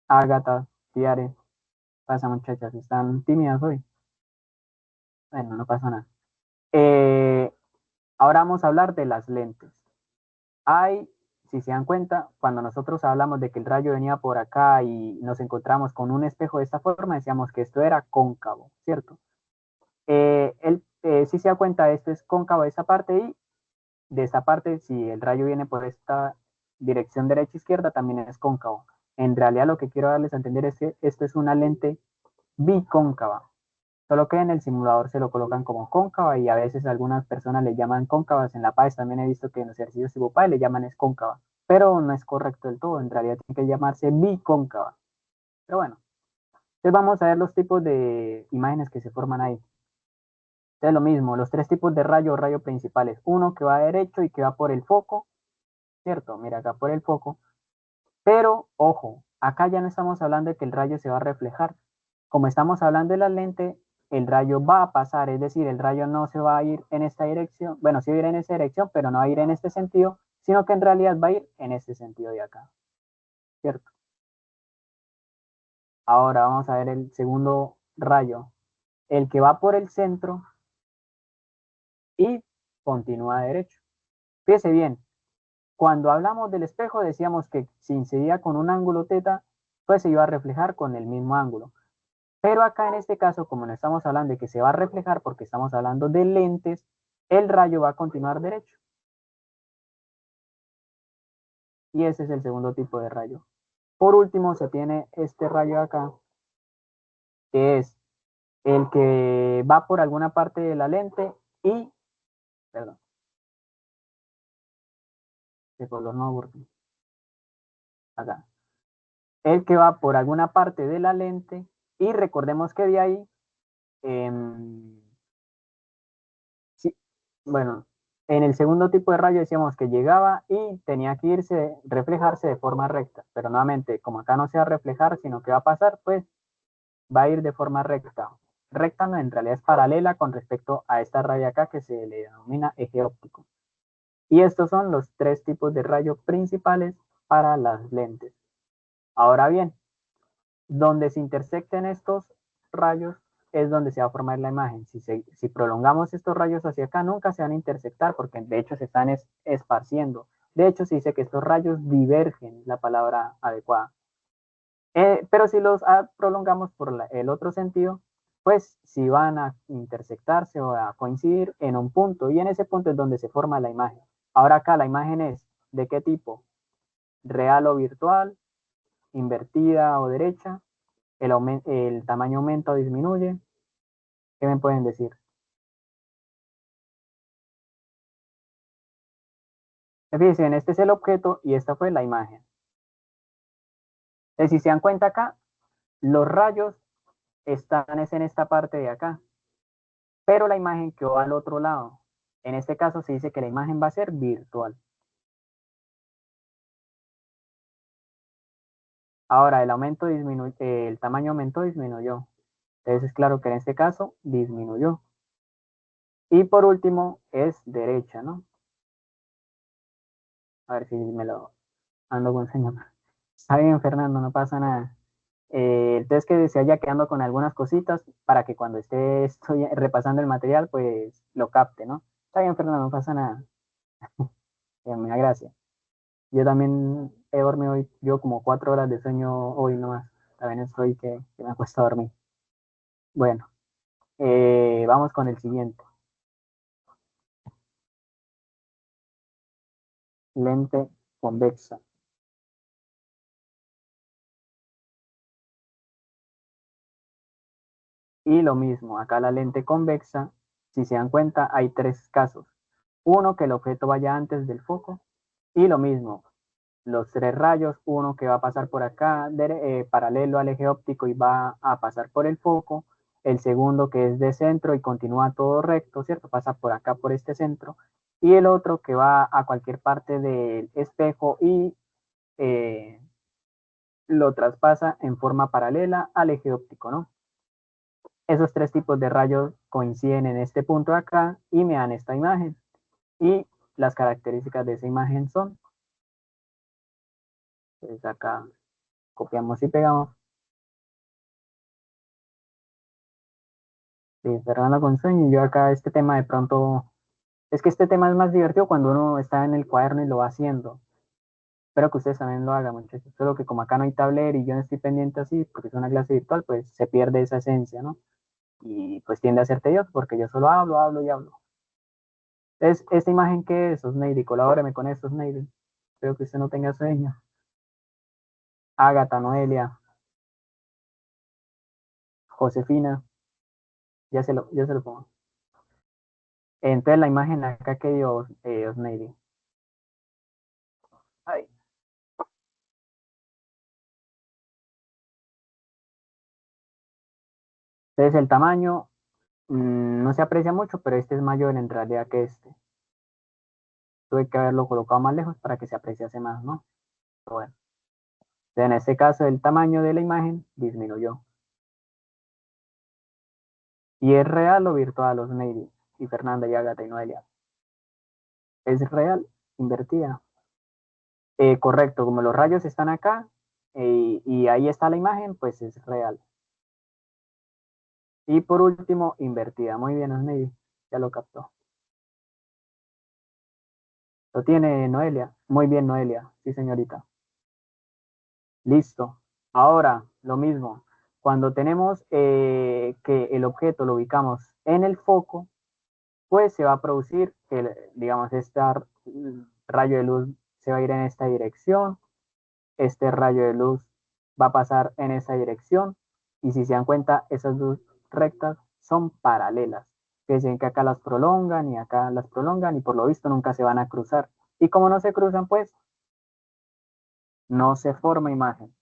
S1: Ágata, Tiare. Pasa, muchachas, ¿están tímidas hoy? Bueno, no pasa nada. Eh, Ahora vamos a hablar de las lentes. Hay, si se dan cuenta, cuando nosotros hablamos de que el rayo venía por acá y nos encontramos con un espejo de esta forma, decíamos que esto era cóncavo, ¿cierto? El si se da cuenta, esto es cóncavo de esta parte y de esta parte, si el rayo viene por esta dirección derecha-izquierda, también es cóncavo. En realidad lo que quiero darles a entender es que esto es una lente bicóncava, solo que en el simulador se lo colocan como cóncava y a veces algunas personas le llaman cóncavas. En la PAES también he visto que en los ejercicios tipo PAE le llaman es cóncava, pero no es correcto del todo, en realidad tiene que llamarse bicóncava. Pero bueno, entonces vamos a ver los tipos de imágenes que se forman ahí. Entonces lo mismo, los tres tipos de rayo principales, uno que va derecho y que va por el foco, ¿cierto? Mira acá por el foco, pero ojo, acá ya no estamos hablando de que el rayo se va a reflejar. Como estamos hablando de la lente, el rayo va a pasar, es decir, el rayo no se va a ir en esta dirección, bueno, sí va a ir en esta dirección, pero no va a ir en este sentido, sino que en realidad va a ir en este sentido de acá, ¿cierto? Ahora vamos a ver el segundo rayo, el que va por el centro y continúa derecho. Fíjese bien, cuando hablamos del espejo decíamos que si incidía con un ángulo teta, pues se iba a reflejar con el mismo ángulo. Pero acá en este caso, como no estamos hablando de que se va a reflejar porque estamos hablando de lentes, el rayo va a continuar derecho. Y ese es el segundo tipo de rayo. Por último, se tiene este rayo acá, que es el que va por alguna parte de la lente y, perdón, de color no porque acá, el que va por alguna parte de la lente y recordemos que de ahí, eh, sí, bueno, en el segundo tipo de rayo decíamos que llegaba y tenía que irse, reflejarse de forma recta, pero nuevamente, como acá no se va a reflejar, sino que va a pasar, pues va a ir de forma recta. Recta no, en realidad es paralela con respecto a esta raya acá que se le denomina eje óptico. Y estos son los tres tipos de rayos principales para las lentes. Ahora bien, donde se intersecten estos rayos es donde se va a formar la imagen. Si prolongamos estos rayos hacia acá, nunca se van a intersectar porque de hecho se están esparciendo. De hecho, se dice que estos rayos divergen, la palabra adecuada. Pero si los prolongamos por el otro sentido, pues si van a intersectarse o a coincidir en un punto y en ese punto es donde se forma la imagen. Ahora acá la imagen es de qué tipo, real o virtual, invertida o derecha, el tamaño aumenta o disminuye. ¿Qué me pueden decir? Fíjense, este es el objeto y esta fue la imagen. Entonces, si se dan cuenta acá, los rayos están es en esta parte de acá, pero la imagen quedó al otro lado. En este caso se dice que la imagen va a ser virtual. Ahora, el tamaño aumentó, disminuyó. Entonces es claro que en este caso disminuyó. Y por último es derecha, ¿no? A ver si me lo ando con señal. Está bien, Fernando, no pasa nada. Entonces que se vaya quedando con algunas cositas para que cuando estoy repasando el material, pues lo capte, ¿no? Está bien, Fernando, no pasa nada. Me da gracia. Yo también he dormido hoy, yo como 4 horas de sueño hoy nomás. También estoy que me acuesto a dormir. Bueno, vamos con el siguiente. Lente convexa. Y lo mismo, acá la lente convexa, si se dan cuenta, hay tres casos. Uno, que el objeto vaya antes del foco. Y lo mismo, los tres rayos, uno que va a pasar por acá paralelo al eje óptico y va a pasar por el foco. El segundo que es de centro y continúa todo recto, ¿cierto? Pasa por acá, por este centro. Y el otro que va a cualquier parte del espejo y eh, lo traspasa en forma paralela al eje óptico, ¿no? Esos tres tipos de rayos coinciden en este punto de acá y me dan esta imagen. Y las características de esa imagen son, pues acá copiamos y pegamos. Fernando con sueño. Yo acá este tema de pronto, es que este tema es más divertido cuando uno está en el cuaderno y lo va haciendo. Espero que ustedes también lo hagan, muchachos. Solo que como acá no hay tablero y yo no estoy pendiente así, porque es una clase virtual, pues se pierde esa esencia, ¿no? y pues tiende a ser tedioso porque yo solo hablo, hablo y hablo. Entonces, ¿esta imagen qué es, Osneidi? Colabóreme con esto, Osneidi. Espero que usted no tenga sueño. Ágata, Noelia, Josefina, ya se lo pongo. Entonces la imagen acá que dio Osneidi. Ay. Entonces el tamaño no se aprecia mucho, pero este es mayor en realidad que este. Tuve que haberlo colocado más lejos para que se apreciase más, ¿no? Bueno, en este caso el tamaño de la imagen disminuyó. ¿Y es real o virtual, Osneidi? Y Fernanda y Agatha y Noelia. Es real, invertida. Correcto, como los rayos están acá y ahí está la imagen, pues es real. Y por último, invertida. Muy bien, Osneidi, ya lo captó. Lo tiene Noelia. Muy bien, Noelia. Sí, señorita. Listo. Ahora, lo mismo. Cuando tenemos que el objeto lo ubicamos en el foco, pues se va a producir que, digamos, este rayo de luz se va a ir en esta dirección, este rayo de luz va a pasar en esa dirección, y si se dan cuenta, esas dos rectas son paralelas, que dicen que acá las prolongan y acá las prolongan, y por lo visto nunca se van a cruzar. Y como no se cruzan, pues no se forma imagen.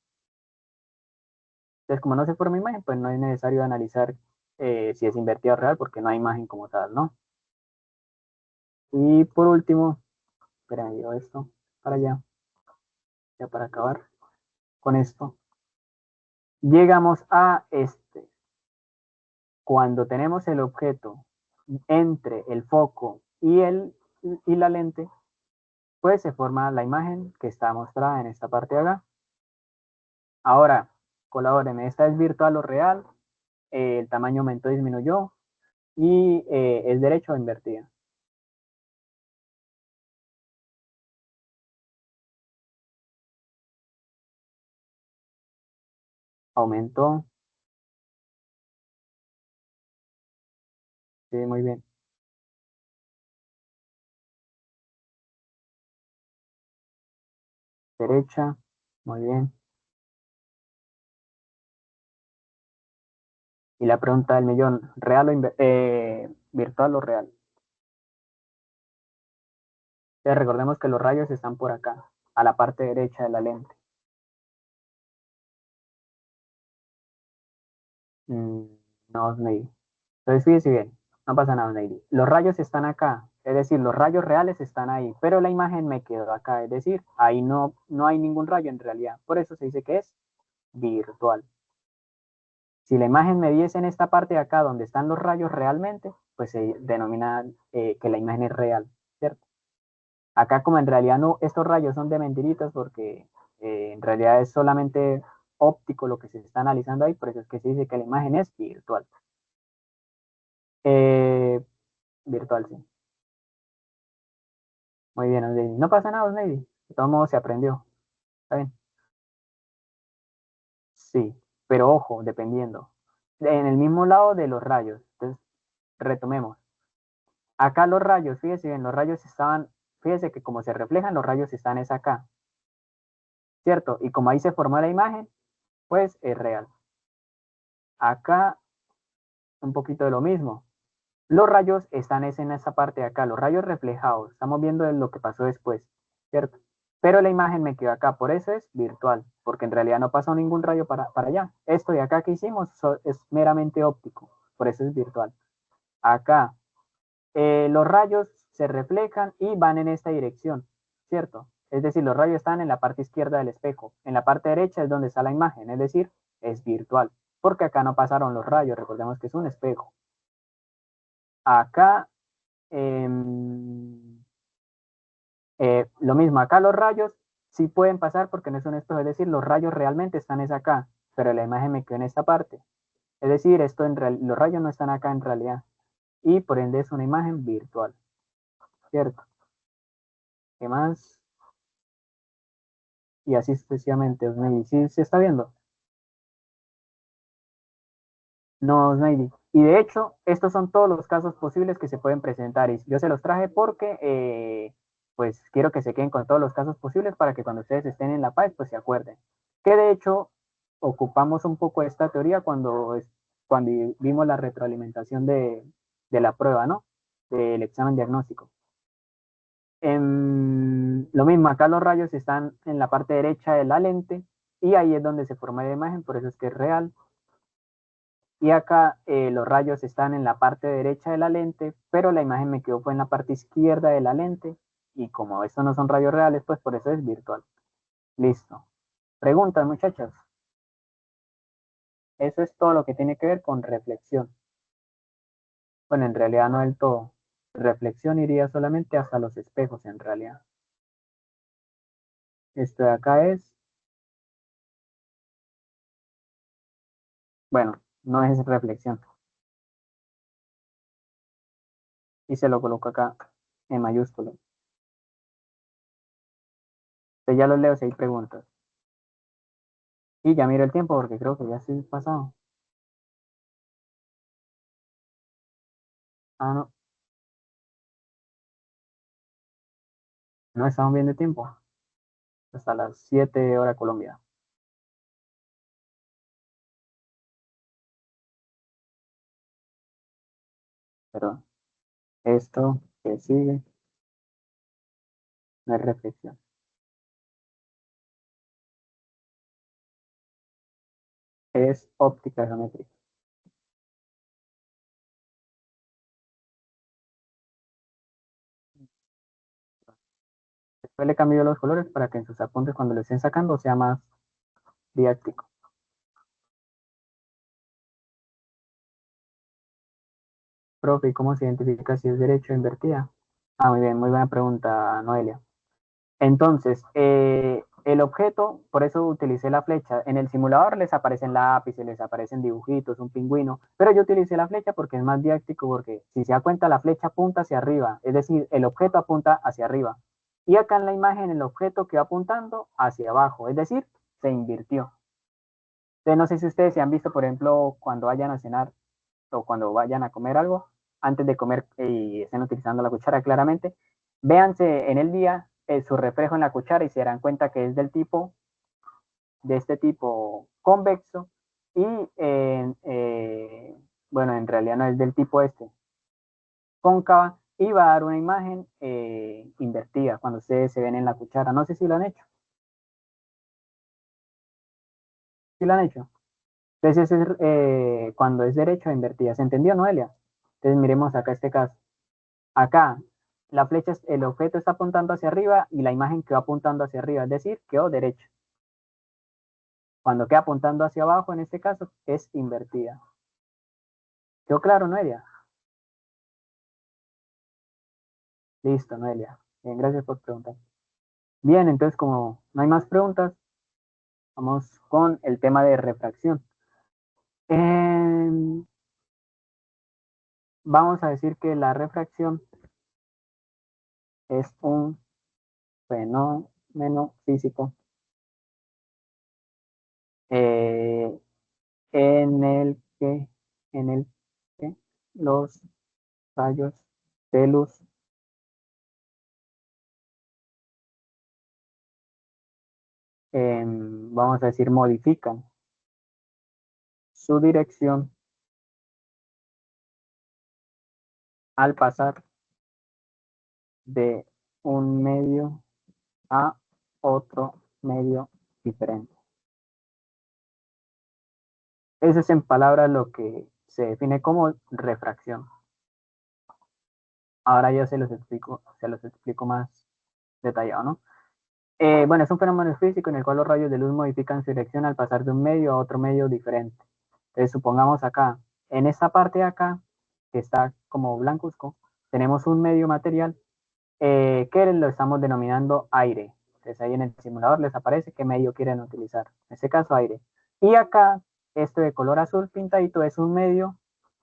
S1: Entonces, como no se forma imagen, pues no es necesario analizar si es invertida o real, porque no hay imagen como tal, ¿no? Y por último, espera, yo esto para allá, ya para acabar con esto. Llegamos a este. Cuando tenemos el objeto entre el foco y la lente, pues se forma la imagen que está mostrada en esta parte de acá. Ahora, colaboren, esta es virtual o real, el tamaño aumentó, disminuyó y es derecho o invertida. Aumentó, sí, muy bien. Derecha, muy bien. Y la pregunta del millón, ¿real o virtual o real? Entonces, recordemos que los rayos están por acá, a la parte derecha de la lente. Mm, no, Ney. Entonces, fíjese bien, no pasa nada, Ney. Los rayos están acá, es decir, los rayos reales están ahí, pero la imagen me quedó acá, es decir, ahí no hay ningún rayo en realidad. Por eso se dice que es virtual. Si la imagen me diese en esta parte de acá donde están los rayos realmente, pues se denomina que la imagen es real, ¿cierto? Acá como en realidad no, estos rayos son de mentiritas porque en realidad es solamente óptico lo que se está analizando ahí, por eso es que se dice que la imagen es virtual. Eh, virtual, sí. Muy bien, Osneidy. No pasa nada, Osneidy. De todos modos se aprendió. ¿Está bien? Sí, pero ojo, dependiendo. En el mismo lado de los rayos. Entonces, retomemos. Acá los rayos, fíjese bien, los rayos estaban, fíjese que como se reflejan, los rayos están es acá, ¿cierto? Y como ahí se formó la imagen, pues es real. Acá un poquito de lo mismo. Los rayos están es en esa parte de acá, los rayos reflejados. Estamos viendo lo que pasó después, ¿cierto? Pero la imagen me quedó acá, por eso es virtual, porque en realidad no pasó ningún rayo para allá. Esto de acá que hicimos es meramente óptico, por eso es virtual. Acá, los rayos se reflejan y van en esta dirección, ¿cierto? Es decir, los rayos están en la parte izquierda del espejo, en la parte derecha es donde está la imagen, es decir, es virtual, porque acá no pasaron los rayos, recordemos que es un espejo. Acá, eh, lo mismo, acá los rayos sí pueden pasar porque no es un espejo, es decir, los rayos realmente están es acá, pero la imagen me quedó en esta parte. Es decir, los rayos no están acá en realidad y por ende es una imagen virtual, ¿cierto? ¿Qué más? Y así sucesivamente, Osneidi. ¿Sí se está viendo? No, Osneidi. Y de hecho, estos son todos los casos posibles que se pueden presentar. Y yo se los traje porque, pues, quiero que se queden con todos los casos posibles para que cuando ustedes estén en la paz, pues se acuerden. Que de hecho, ocupamos un poco esta teoría cuando vimos la retroalimentación de la prueba, ¿no? Del examen diagnóstico. Lo mismo, acá los rayos están en la parte derecha de la lente y ahí es donde se forma la imagen, por eso es que es real. Y acá los rayos están en la parte derecha de la lente, pero la imagen me quedó fue en la parte izquierda de la lente y como estos no son rayos reales, pues por eso es virtual. Listo. Preguntas, muchachos. Eso es todo lo que tiene que ver con reflexión. Bueno, en realidad no del todo. Reflexión iría solamente hasta los espejos, en realidad. Esto de acá es, bueno, no es reflexión. Y se lo coloco acá en mayúsculo. Entonces ya los leo si hay preguntas. Y ya miro el tiempo porque creo que ya estoy pasado. Ah, no, no estamos viendo el tiempo. Hasta las 7 horas Colombia. Pero esto que sigue no es reflexión, es óptica geométrica. Después le cambio los colores para que en sus apuntes cuando lo estén sacando sea más didáctico. Profe, ¿y cómo se identifica si es derecho o invertida? Ah, muy bien, muy buena pregunta, Noelia. Entonces, el objeto, por eso utilicé la flecha. En el simulador les aparecen lápices, les aparecen dibujitos, un pingüino, pero yo utilicé la flecha porque es más didáctico, porque si se da cuenta, la flecha apunta hacia arriba, es decir, el objeto apunta hacia arriba. Y acá en la imagen, el objeto que va apuntando hacia abajo, es decir, se invirtió. Entonces, no sé si ustedes se han visto, por ejemplo, cuando vayan a cenar o cuando vayan a comer algo, antes de comer y estén utilizando la cuchara claramente, véanse en el día su reflejo en la cuchara y se darán cuenta que es de este tipo convexo y bueno, en realidad no es del tipo este, cóncava y va a dar una imagen invertida cuando ustedes se ven en la cuchara. No sé si lo han hecho. ¿Sí lo han hecho? Entonces es cuando es derecho invertida. ¿Se entendió, Noelia? Entonces miremos acá este caso. Acá, la flecha, el objeto está apuntando hacia arriba y la imagen quedó apuntando hacia arriba, es decir, quedó derecha. Cuando queda apuntando hacia abajo, en este caso, es invertida. ¿Quedó claro, Noelia? Listo, Noelia. Bien, gracias por preguntar. Bien, entonces, como no hay más preguntas, vamos con el tema de refracción. Em, Vamos a decir que la refracción es un fenómeno físico eh, en el que, en el que los rayos de luz vamos a decir, modifican su dirección al pasar de un medio a otro medio diferente. Eso es en palabras lo que se define como refracción. Ahora yo se los explico más detallado, ¿no? Bueno, es un fenómeno físico en el cual los rayos de luz modifican su dirección al pasar de un medio a otro medio diferente. Entonces, supongamos acá, en esta parte de acá, que está como blancuzco, tenemos un medio material que lo estamos denominando aire. Entonces ahí en el simulador les aparece qué medio quieren utilizar. En este caso aire. Y acá, este de color azul pintadito es un medio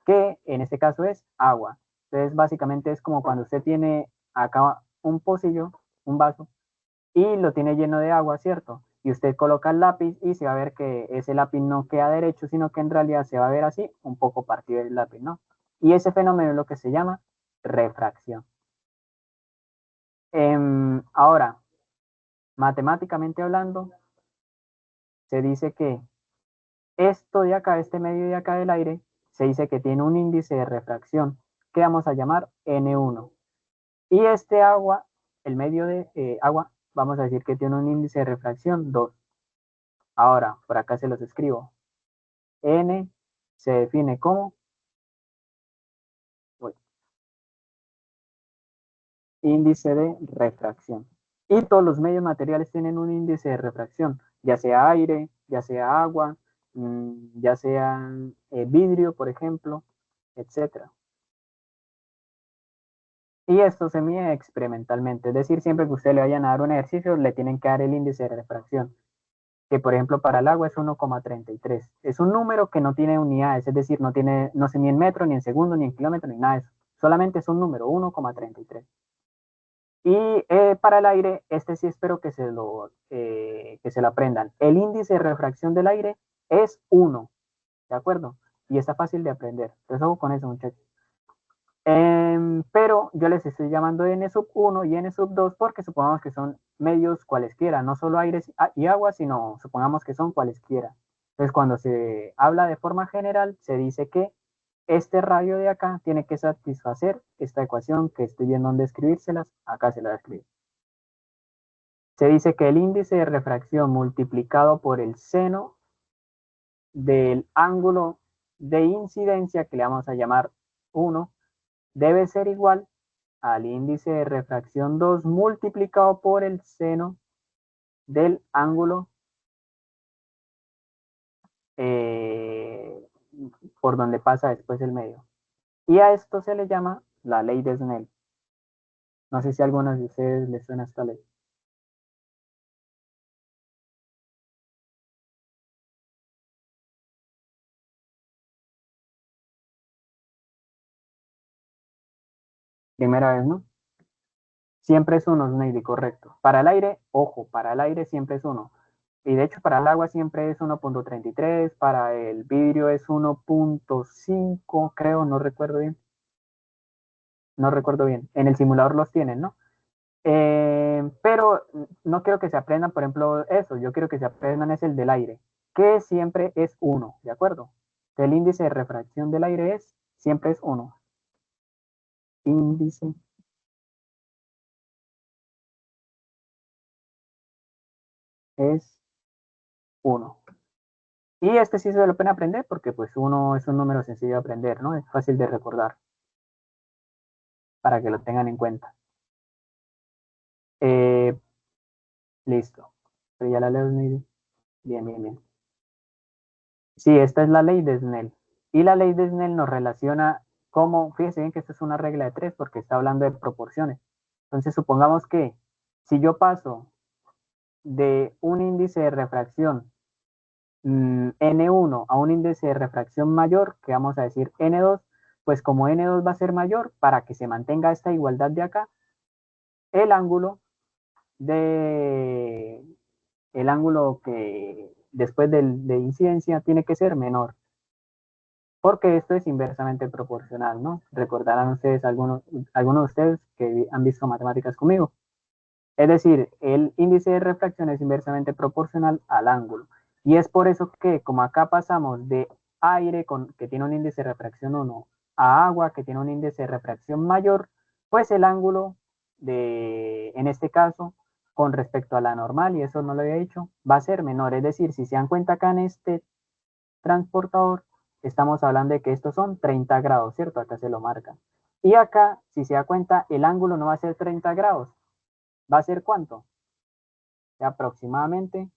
S1: que en este caso es agua. Entonces básicamente es como cuando usted tiene acá un pocillo, un vaso, y lo tiene lleno de agua, ¿cierto? y usted coloca el lápiz y se va a ver que ese lápiz no queda derecho, sino que en realidad se va a ver así, un poco partido el lápiz, ¿no? Y ese fenómeno es lo que se llama refracción. Ahora, matemáticamente hablando, se dice que esto de acá, este medio de acá del aire, se dice que tiene un índice de refracción que vamos a llamar N1. Y este agua, el medio de agua, vamos a decir que tiene un índice de refracción 2. Ahora, por acá se los escribo. N se define como uy, índice de refracción. Y todos los medios materiales tienen un índice de refracción, ya sea aire, ya sea agua, ya sea vidrio, por ejemplo, etcétera. Y esto se mide experimentalmente, es decir, siempre que usted le vayan a dar un ejercicio, le tienen que dar el índice de refracción, que por ejemplo para el agua es 1,33. Es un número que no tiene unidades, es decir, no se mide en metro, ni en segundo, ni en kilómetro, ni nada de eso. Solamente es un número, 1,33. Y para el aire, este sí espero que se lo aprendan. El índice de refracción del aire es 1, ¿de acuerdo? Y está fácil de aprender. Entonces, ojo con eso, muchachos. Pero yo les estoy llamando N sub 1 y N sub 2 porque supongamos que son medios cualesquiera, no solo aire y agua, sino supongamos que son cualesquiera. Entonces, cuando se habla de forma general, se dice que este radio de acá tiene que satisfacer esta ecuación que estoy viendo donde escribírselas. Acá se la voy a escribir. Se dice que el índice de refracción multiplicado por el seno del ángulo de incidencia, que le vamos a llamar 1, debe ser igual al índice de refracción 2 multiplicado por el seno del ángulo eh, por donde pasa después el medio. Y a esto se le llama la ley de Snell. No sé si a algunos de ustedes les suena esta ley. Primera vez, ¿no? Siempre es uno, Snell, correcto. Para el aire, ojo, para el aire siempre es uno. Y de hecho para el agua siempre es 1,33, para el vidrio es 1,5, creo, no recuerdo bien. No recuerdo bien. En el simulador los tienen, ¿no? Pero no quiero que se aprendan, por ejemplo, eso. Yo quiero que se aprendan es el del aire, que siempre es 1, ¿de acuerdo? El índice de refracción del aire siempre es 1. Índice es 1. Y este sí se lo pueden aprender porque pues 1 es un número sencillo de aprender, ¿no? Es fácil de recordar para que lo tengan en cuenta. Eh, Listo. Pero ya la leo, bien, bien, bien. Sí, esta es la ley de Snell. Y la ley de Snell nos relaciona como, fíjense bien que esto es una regla de 3 porque está hablando de proporciones. Entonces, supongamos que si yo paso de un índice de refracción N1 a un índice de refracción mayor, que vamos a decir N2, pues como N2 va a ser mayor, para que se mantenga esta igualdad de acá, el ángulo de el ángulo que después de incidencia tiene que ser menor, porque esto es inversamente proporcional, ¿no? Recordarán ustedes, algunos de ustedes que han visto matemáticas conmigo. Es decir, el índice de refracción es inversamente proporcional al ángulo. Y es por eso que, como acá pasamos de aire que tiene un índice de refracción 1 a agua que tiene un índice de refracción mayor, pues el ángulo en este caso, con respecto a la normal, y eso no lo había dicho, va a ser menor. Es decir, si se dan cuenta acá en este transportador, estamos hablando de que estos son 30 grados, ¿cierto? Acá se lo marca. Y acá, si se da cuenta, el ángulo no va a ser 30 grados. ¿Va a ser cuánto? Aproximadamente,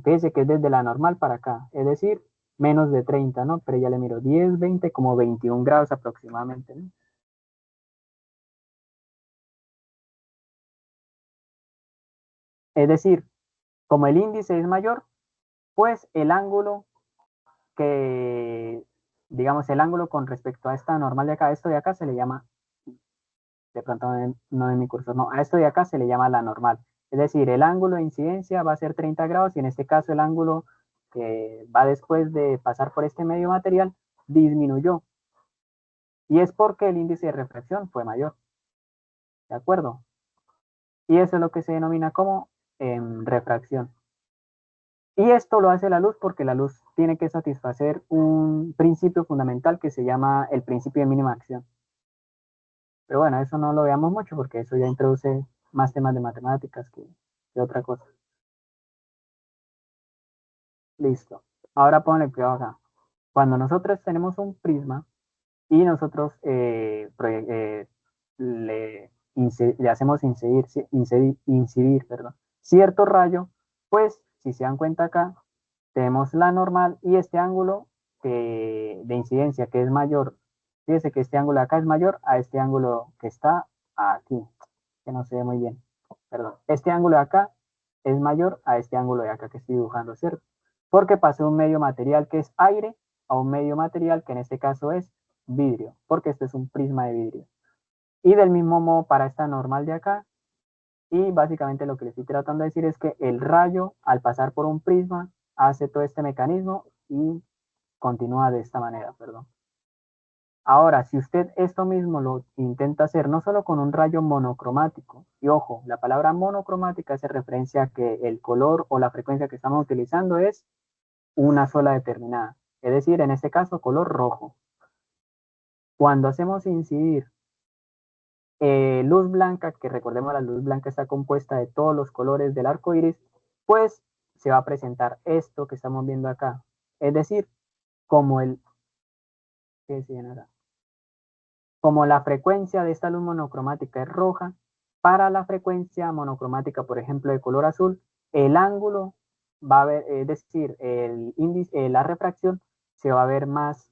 S1: fíjese que es desde la normal para acá, es decir, menos de 30, ¿no? Pero ya le miro, 10, 20, como 21 grados aproximadamente, ¿no? Es decir, como el índice es mayor, pues el ángulo que, digamos, el ángulo con respecto a esta normal de acá, esto de acá se le llama, de pronto no en mi curso, no, a esto de acá se le llama la normal. Es decir, el ángulo de incidencia va a ser 30 grados y en este caso el ángulo que va después de pasar por este medio material disminuyó. Y es porque el índice de refracción fue mayor. ¿De acuerdo? Y eso es lo que se denomina como refracción. Y esto lo hace la luz porque la luz tiene que satisfacer un principio fundamental que se llama el principio de mínima acción. Pero bueno, eso no lo veamos mucho porque eso ya introduce más temas de matemáticas que otra cosa. Listo. Ahora ponle cuidado acá. Cuando nosotros tenemos un prisma y nosotros le hacemos incidir, perdón, cierto rayo, pues si se dan cuenta acá, tenemos la normal y este ángulo de incidencia que es mayor. Fíjese que este ángulo de acá es mayor a este ángulo que está aquí, que no se ve muy bien. Perdón. Este ángulo de acá es mayor a este ángulo de acá que estoy dibujando, ¿cierto? Porque pasó de un medio material que es aire a un medio material que en este caso es vidrio, porque este es un prisma de vidrio. Y del mismo modo para esta normal de acá, y básicamente lo que le estoy tratando de decir es que el rayo al pasar por un prisma hace todo este mecanismo y continúa de esta manera, perdón. Ahora, si usted esto mismo lo intenta hacer no solo con un rayo monocromático, y ojo, la palabra monocromática hace referencia a que el color o la frecuencia que estamos utilizando es una sola determinada, es decir, en este caso color rojo. Cuando hacemos incidir luz blanca, que recordemos la luz blanca está compuesta de todos los colores del arco iris, pues se va a presentar esto que estamos viendo acá. Es decir, como el, ¿qué decían acá? Como la frecuencia de esta luz monocromática es roja, para la frecuencia monocromática, por ejemplo, de color azul, el ángulo va a ver, es decir, el índice, la refracción se va a ver más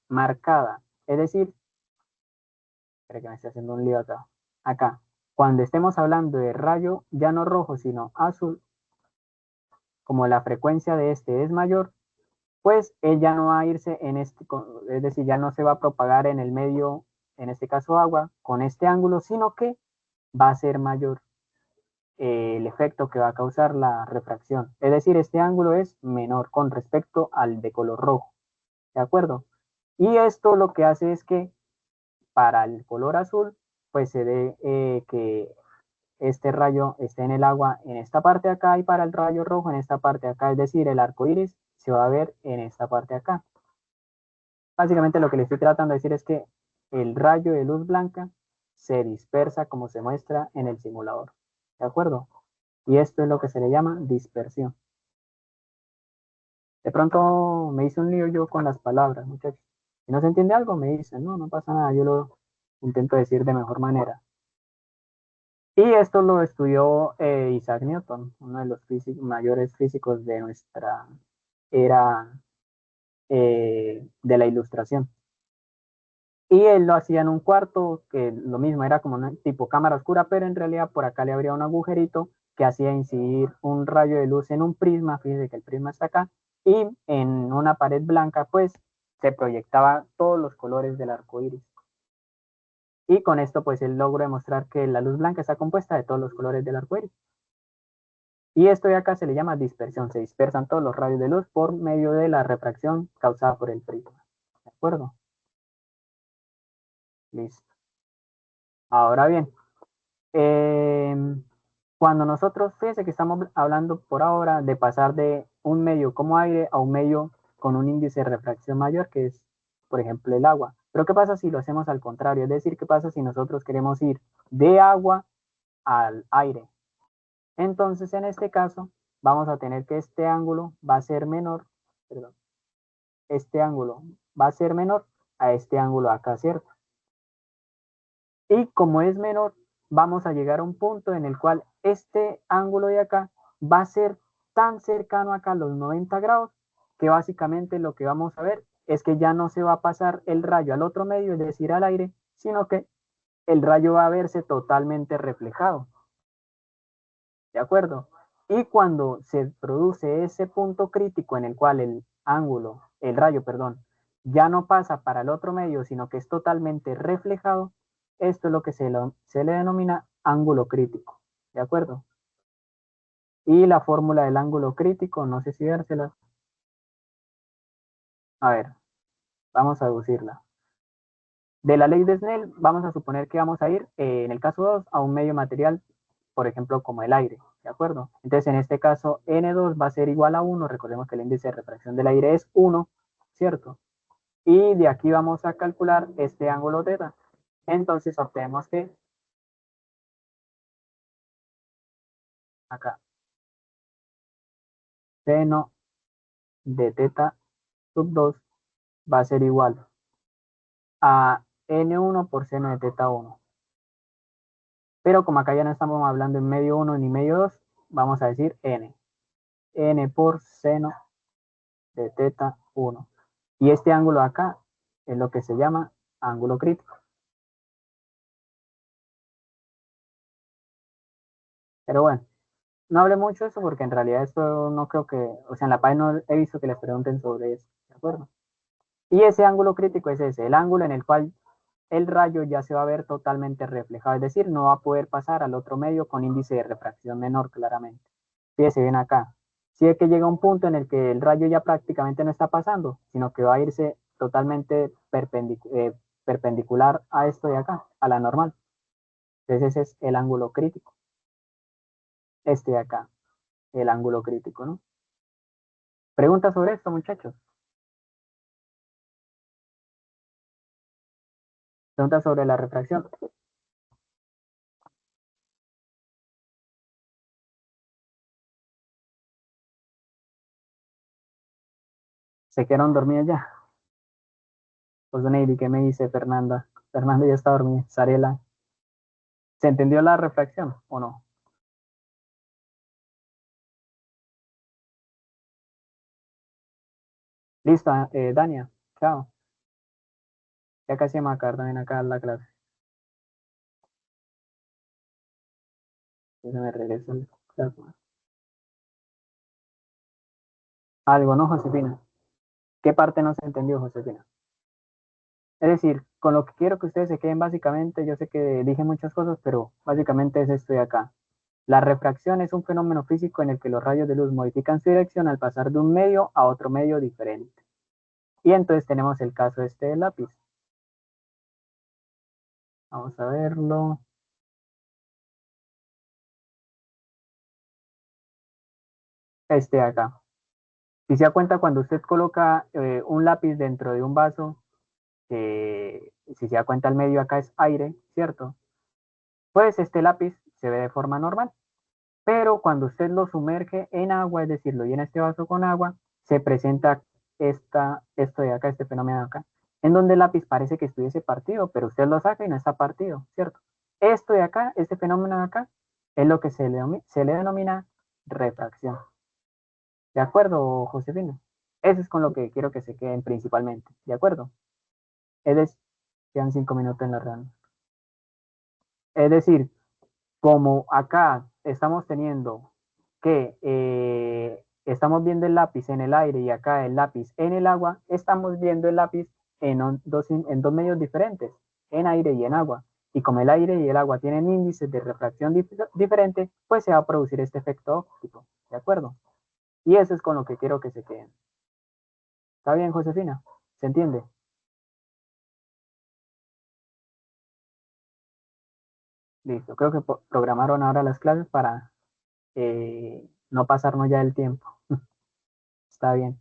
S1: marcada. Es decir, espera que me estoy haciendo un lío acá. Acá, cuando estemos hablando de rayo ya no rojo, sino azul, como la frecuencia de este es mayor, pues él ya no va a irse en este, es decir, ya no se va a propagar en el medio, en este caso agua, con este ángulo, sino que va a ser mayor el efecto que va a causar la refracción. Es decir, este ángulo es menor con respecto al de color rojo. ¿De acuerdo? Y esto lo que hace es que para el color azul, pues se ve que este rayo esté en el agua en esta parte de acá y para el rayo rojo en esta parte de acá, es decir, el arco iris se va a ver en esta parte de acá. Básicamente lo que le estoy tratando de decir es que el rayo de luz blanca se dispersa como se muestra en el simulador. ¿De acuerdo? Y esto es lo que se le llama dispersión. De pronto me hice un lío yo con las palabras, muchachos. Si no se entiende algo, me dicen, no, no pasa nada, yo lo intento decir de mejor manera. Y esto lo estudió Isaac Newton, uno de los mayores físicos de nuestra era de la ilustración. Y él lo hacía en un cuarto, que lo mismo era como una tipo cámara oscura, pero en realidad por acá le abría un agujerito que hacía incidir un rayo de luz en un prisma, fíjense que el prisma está acá, y en una pared blanca pues se proyectaba todos los colores del arco iris. Y con esto pues él logró demostrar que la luz blanca está compuesta de todos los colores del arco iris. Y esto de acá se le llama dispersión, se dispersan todos los rayos de luz por medio de la refracción causada por el prisma. ¿De acuerdo? Listo. Ahora bien, eh, cuando nosotros, fíjense que estamos hablando por ahora de pasar de un medio como aire a un medio con un índice de refracción mayor, que es, por ejemplo, el agua. Pero ¿qué pasa si lo hacemos al contrario? Es decir, ¿qué pasa si nosotros queremos ir de agua al aire? Entonces, en este caso, vamos a tener que este ángulo va a ser menor, perdón, este ángulo va a ser menor a este ángulo acá, ¿cierto? Y como es menor, vamos a llegar a un punto en el cual este ángulo de acá va a ser tan cercano acá a los 90 grados que básicamente lo que vamos a ver es que ya no se va a pasar el rayo al otro medio, es decir, al aire, sino que el rayo va a verse totalmente reflejado. ¿De acuerdo? Y cuando se produce ese punto crítico en el cual el rayo, perdón, ya no pasa para el otro medio, sino que es totalmente reflejado, esto es lo que se le denomina ángulo crítico. ¿de acuerdo? Y la fórmula del ángulo crítico, no sé si dársela. A ver, vamos a deducirla. De la ley de Snell, vamos a suponer que vamos a ir, en el caso 2, a un medio material, por ejemplo, como el aire, ¿de acuerdo? Entonces, en este caso, N2 va a ser igual a 1, recordemos que el índice de refracción del aire es 1, ¿cierto? Y de aquí vamos a calcular este ángulo θ. Entonces, obtenemos que acá, seno de θ sub 2 va a ser igual a N1 por seno de θ1. Pero como acá ya no estamos hablando en medio 1 ni medio 2, vamos a decir N. N por seno de θ1. Y este ángulo acá es lo que se llama ángulo crítico. Pero bueno, no hablé mucho de eso porque en realidad esto no creo que, o sea, en la página no he visto que les pregunten sobre eso, ¿de acuerdo? Y ese ángulo crítico es ese, el ángulo en el cual el rayo ya se va a ver totalmente reflejado, es decir, no va a poder pasar al otro medio con índice de refracción menor claramente. Fíjense bien acá, si es que llega un punto en el que el rayo ya prácticamente no está pasando, sino que va a irse totalmente perpendicular a esto de acá, a la normal. Entonces ese es el ángulo crítico, este de acá, el ángulo crítico, ¿no? ¿Preguntas sobre esto, muchachos? ¿Preguntas sobre la refracción? ¿Se quedaron dormidos ya? Pues Neidy, ¿qué me dice Fernanda? Fernanda ya está dormida. Sarela, ¿se entendió la refracción o no? Listo, Dania, chao. Ya casi me va a acabar también acá la clase. Ya se me regresa el plasma. Algo, ¿no, Josefina? ¿Qué parte no se entendió, Josefina? Es decir, con lo que quiero que ustedes se queden básicamente, yo sé que dije muchas cosas, pero básicamente es esto de acá. La refracción es un fenómeno físico en el que los rayos de luz modifican su dirección al pasar de un medio a otro medio diferente. Y entonces tenemos el caso este del lápiz. Vamos a verlo. Este de acá. Si se da cuenta, cuando usted coloca un lápiz dentro de un vaso, si se da cuenta, el medio acá es aire, ¿cierto? Pues este lápiz se ve de forma normal. Pero cuando usted lo sumerge en agua, es decir, lo llena este vaso con agua, se presenta esto de acá, este fenómeno de acá, en donde el lápiz parece que estuviese partido, pero usted lo saca y no está partido, ¿cierto? Esto de acá, este fenómeno de acá, es lo que se le denomina refracción. ¿De acuerdo, Josefina? Eso es con lo que quiero que se queden principalmente, ¿de acuerdo? Es decir, quedan 5 minutos en la rana. Es decir, como acá estamos teniendo que estamos viendo el lápiz en el aire y acá el lápiz en el agua, estamos viendo el lápiz en dos medios diferentes, en aire y en agua. Y como el aire y el agua tienen índices de refracción diferentes, pues se va a producir este efecto óptico, ¿de acuerdo? Y eso es con lo que quiero que se queden. ¿Está bien, Josefina? ¿Se entiende? Listo. Creo que programaron ahora las clases para no pasarnos ya el tiempo. Está bien.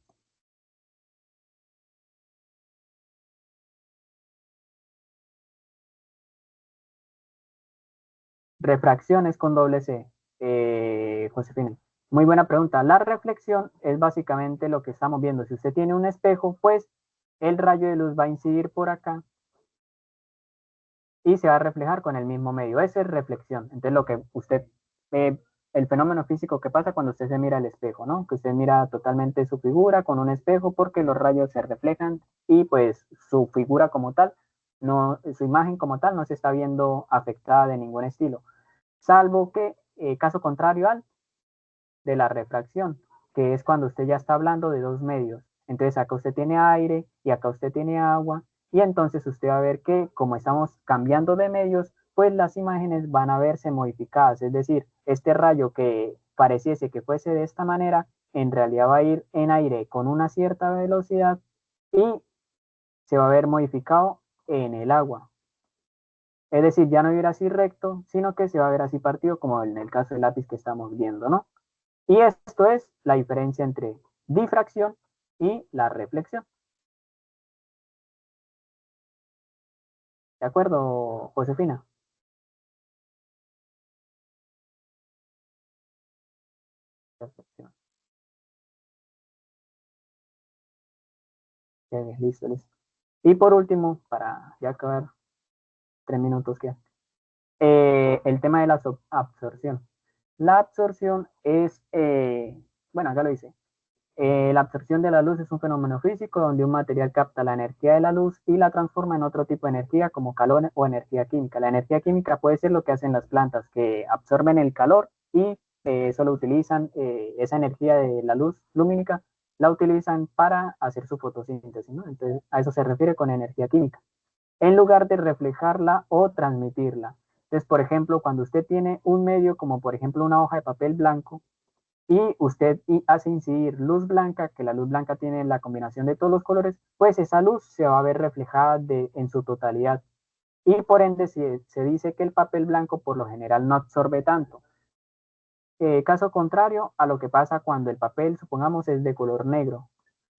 S1: Refracciones con doble C, Josefina. Muy buena pregunta. La reflexión es básicamente lo que estamos viendo. Si usted tiene un espejo, pues el rayo de luz va a incidir por acá y se va a reflejar con el mismo medio. Esa es reflexión. Entonces, lo que usted, eh, el fenómeno físico que pasa cuando usted se mira al espejo, ¿no? Que usted mira totalmente su figura con un espejo porque los rayos se reflejan y pues su figura como tal, no, su imagen como tal no se está viendo afectada de ningún estilo. Salvo que, caso contrario al de la refracción, que es cuando usted ya está hablando de dos medios. Entonces acá usted tiene aire y acá usted tiene agua y entonces usted va a ver que como estamos cambiando de medios, pues las imágenes van a verse modificadas. Es decir, este rayo que pareciese que fuese de esta manera, en realidad va a ir en aire con una cierta velocidad y se va a ver modificado en el agua. Es decir, ya no va a ir así recto, sino que se va a ver así partido, como en el caso del lápiz que estamos viendo, ¿no? Y esto es la diferencia entre difracción y la reflexión. ¿De acuerdo, Josefina? Perfección. Listo, listo. Y por último, para ya acabar 3 minutos que el tema de la absorción. La absorción es, bueno, acá lo dice, la absorción de la luz es un fenómeno físico donde un material capta la energía de la luz y la transforma en otro tipo de energía como calor o energía química. La energía química puede ser lo que hacen las plantas, que absorben el calor y solo utilizan esa energía de la luz lumínica, la utilizan para hacer su fotosíntesis, ¿no? Entonces, a eso se refiere con energía química, en lugar de reflejarla o transmitirla. Entonces, por ejemplo, cuando usted tiene un medio como por ejemplo una hoja de papel blanco, y usted hace incidir luz blanca, que la luz blanca tiene la combinación de todos los colores, pues esa luz se va a ver reflejada en su totalidad. Y por ende se dice que el papel blanco por lo general no absorbe tanto. Caso contrario a lo que pasa cuando el papel, supongamos, es de color negro.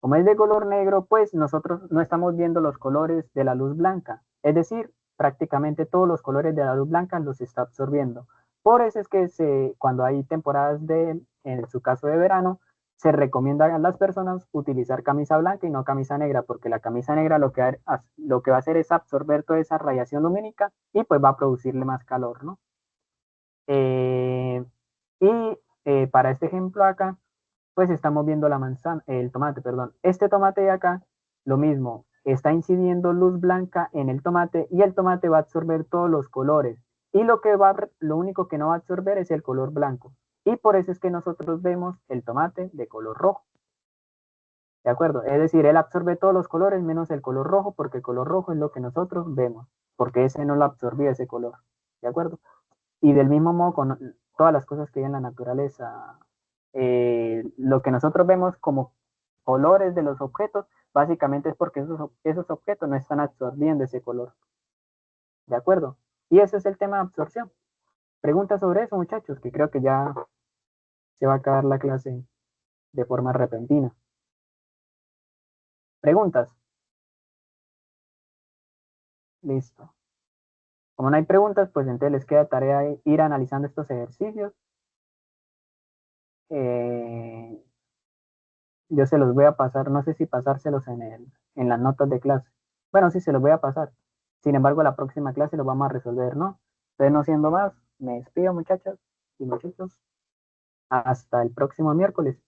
S1: Como es de color negro, pues nosotros no estamos viendo los colores de la luz blanca. Es decir, prácticamente todos los colores de la luz blanca los está absorbiendo. Por eso es que cuando hay temporadas en su caso de verano, se recomienda a las personas utilizar camisa blanca y no camisa negra, porque la camisa negra lo que va a hacer es absorber toda esa radiación lumínica y pues va a producirle más calor, ¿no? Eh, y para este ejemplo acá, pues estamos viendo la manzana, el tomate, perdón. Este tomate de acá, lo mismo, está incidiendo luz blanca en el tomate y el tomate va a absorber todos los colores. Y lo único que no va a absorber es el color blanco. Y por eso es que nosotros vemos el tomate de color rojo. ¿De acuerdo? Es decir, él absorbe todos los colores menos el color rojo, porque el color rojo es lo que nosotros vemos, porque ese no lo absorbía ese color. ¿De acuerdo? Y del mismo modo con todas las cosas que hay en la naturaleza, lo que nosotros vemos como colores de los objetos, básicamente es porque esos objetos no están absorbiendo ese color. ¿De acuerdo? Y ese es el tema de absorción. Preguntas sobre eso, muchachos, que creo que ya se va a acabar la clase de forma repentina. Preguntas. Listo. Como no hay preguntas, pues entonces les queda tarea de ir analizando estos ejercicios. Eh, yo se los voy a pasar, no sé si pasárselos en las notas de clase. Bueno, sí, se los voy a pasar. Sin embargo, la próxima clase lo vamos a resolver, ¿no? Entonces, no siendo más, me despido, muchachas y muchachos. Hasta el próximo miércoles.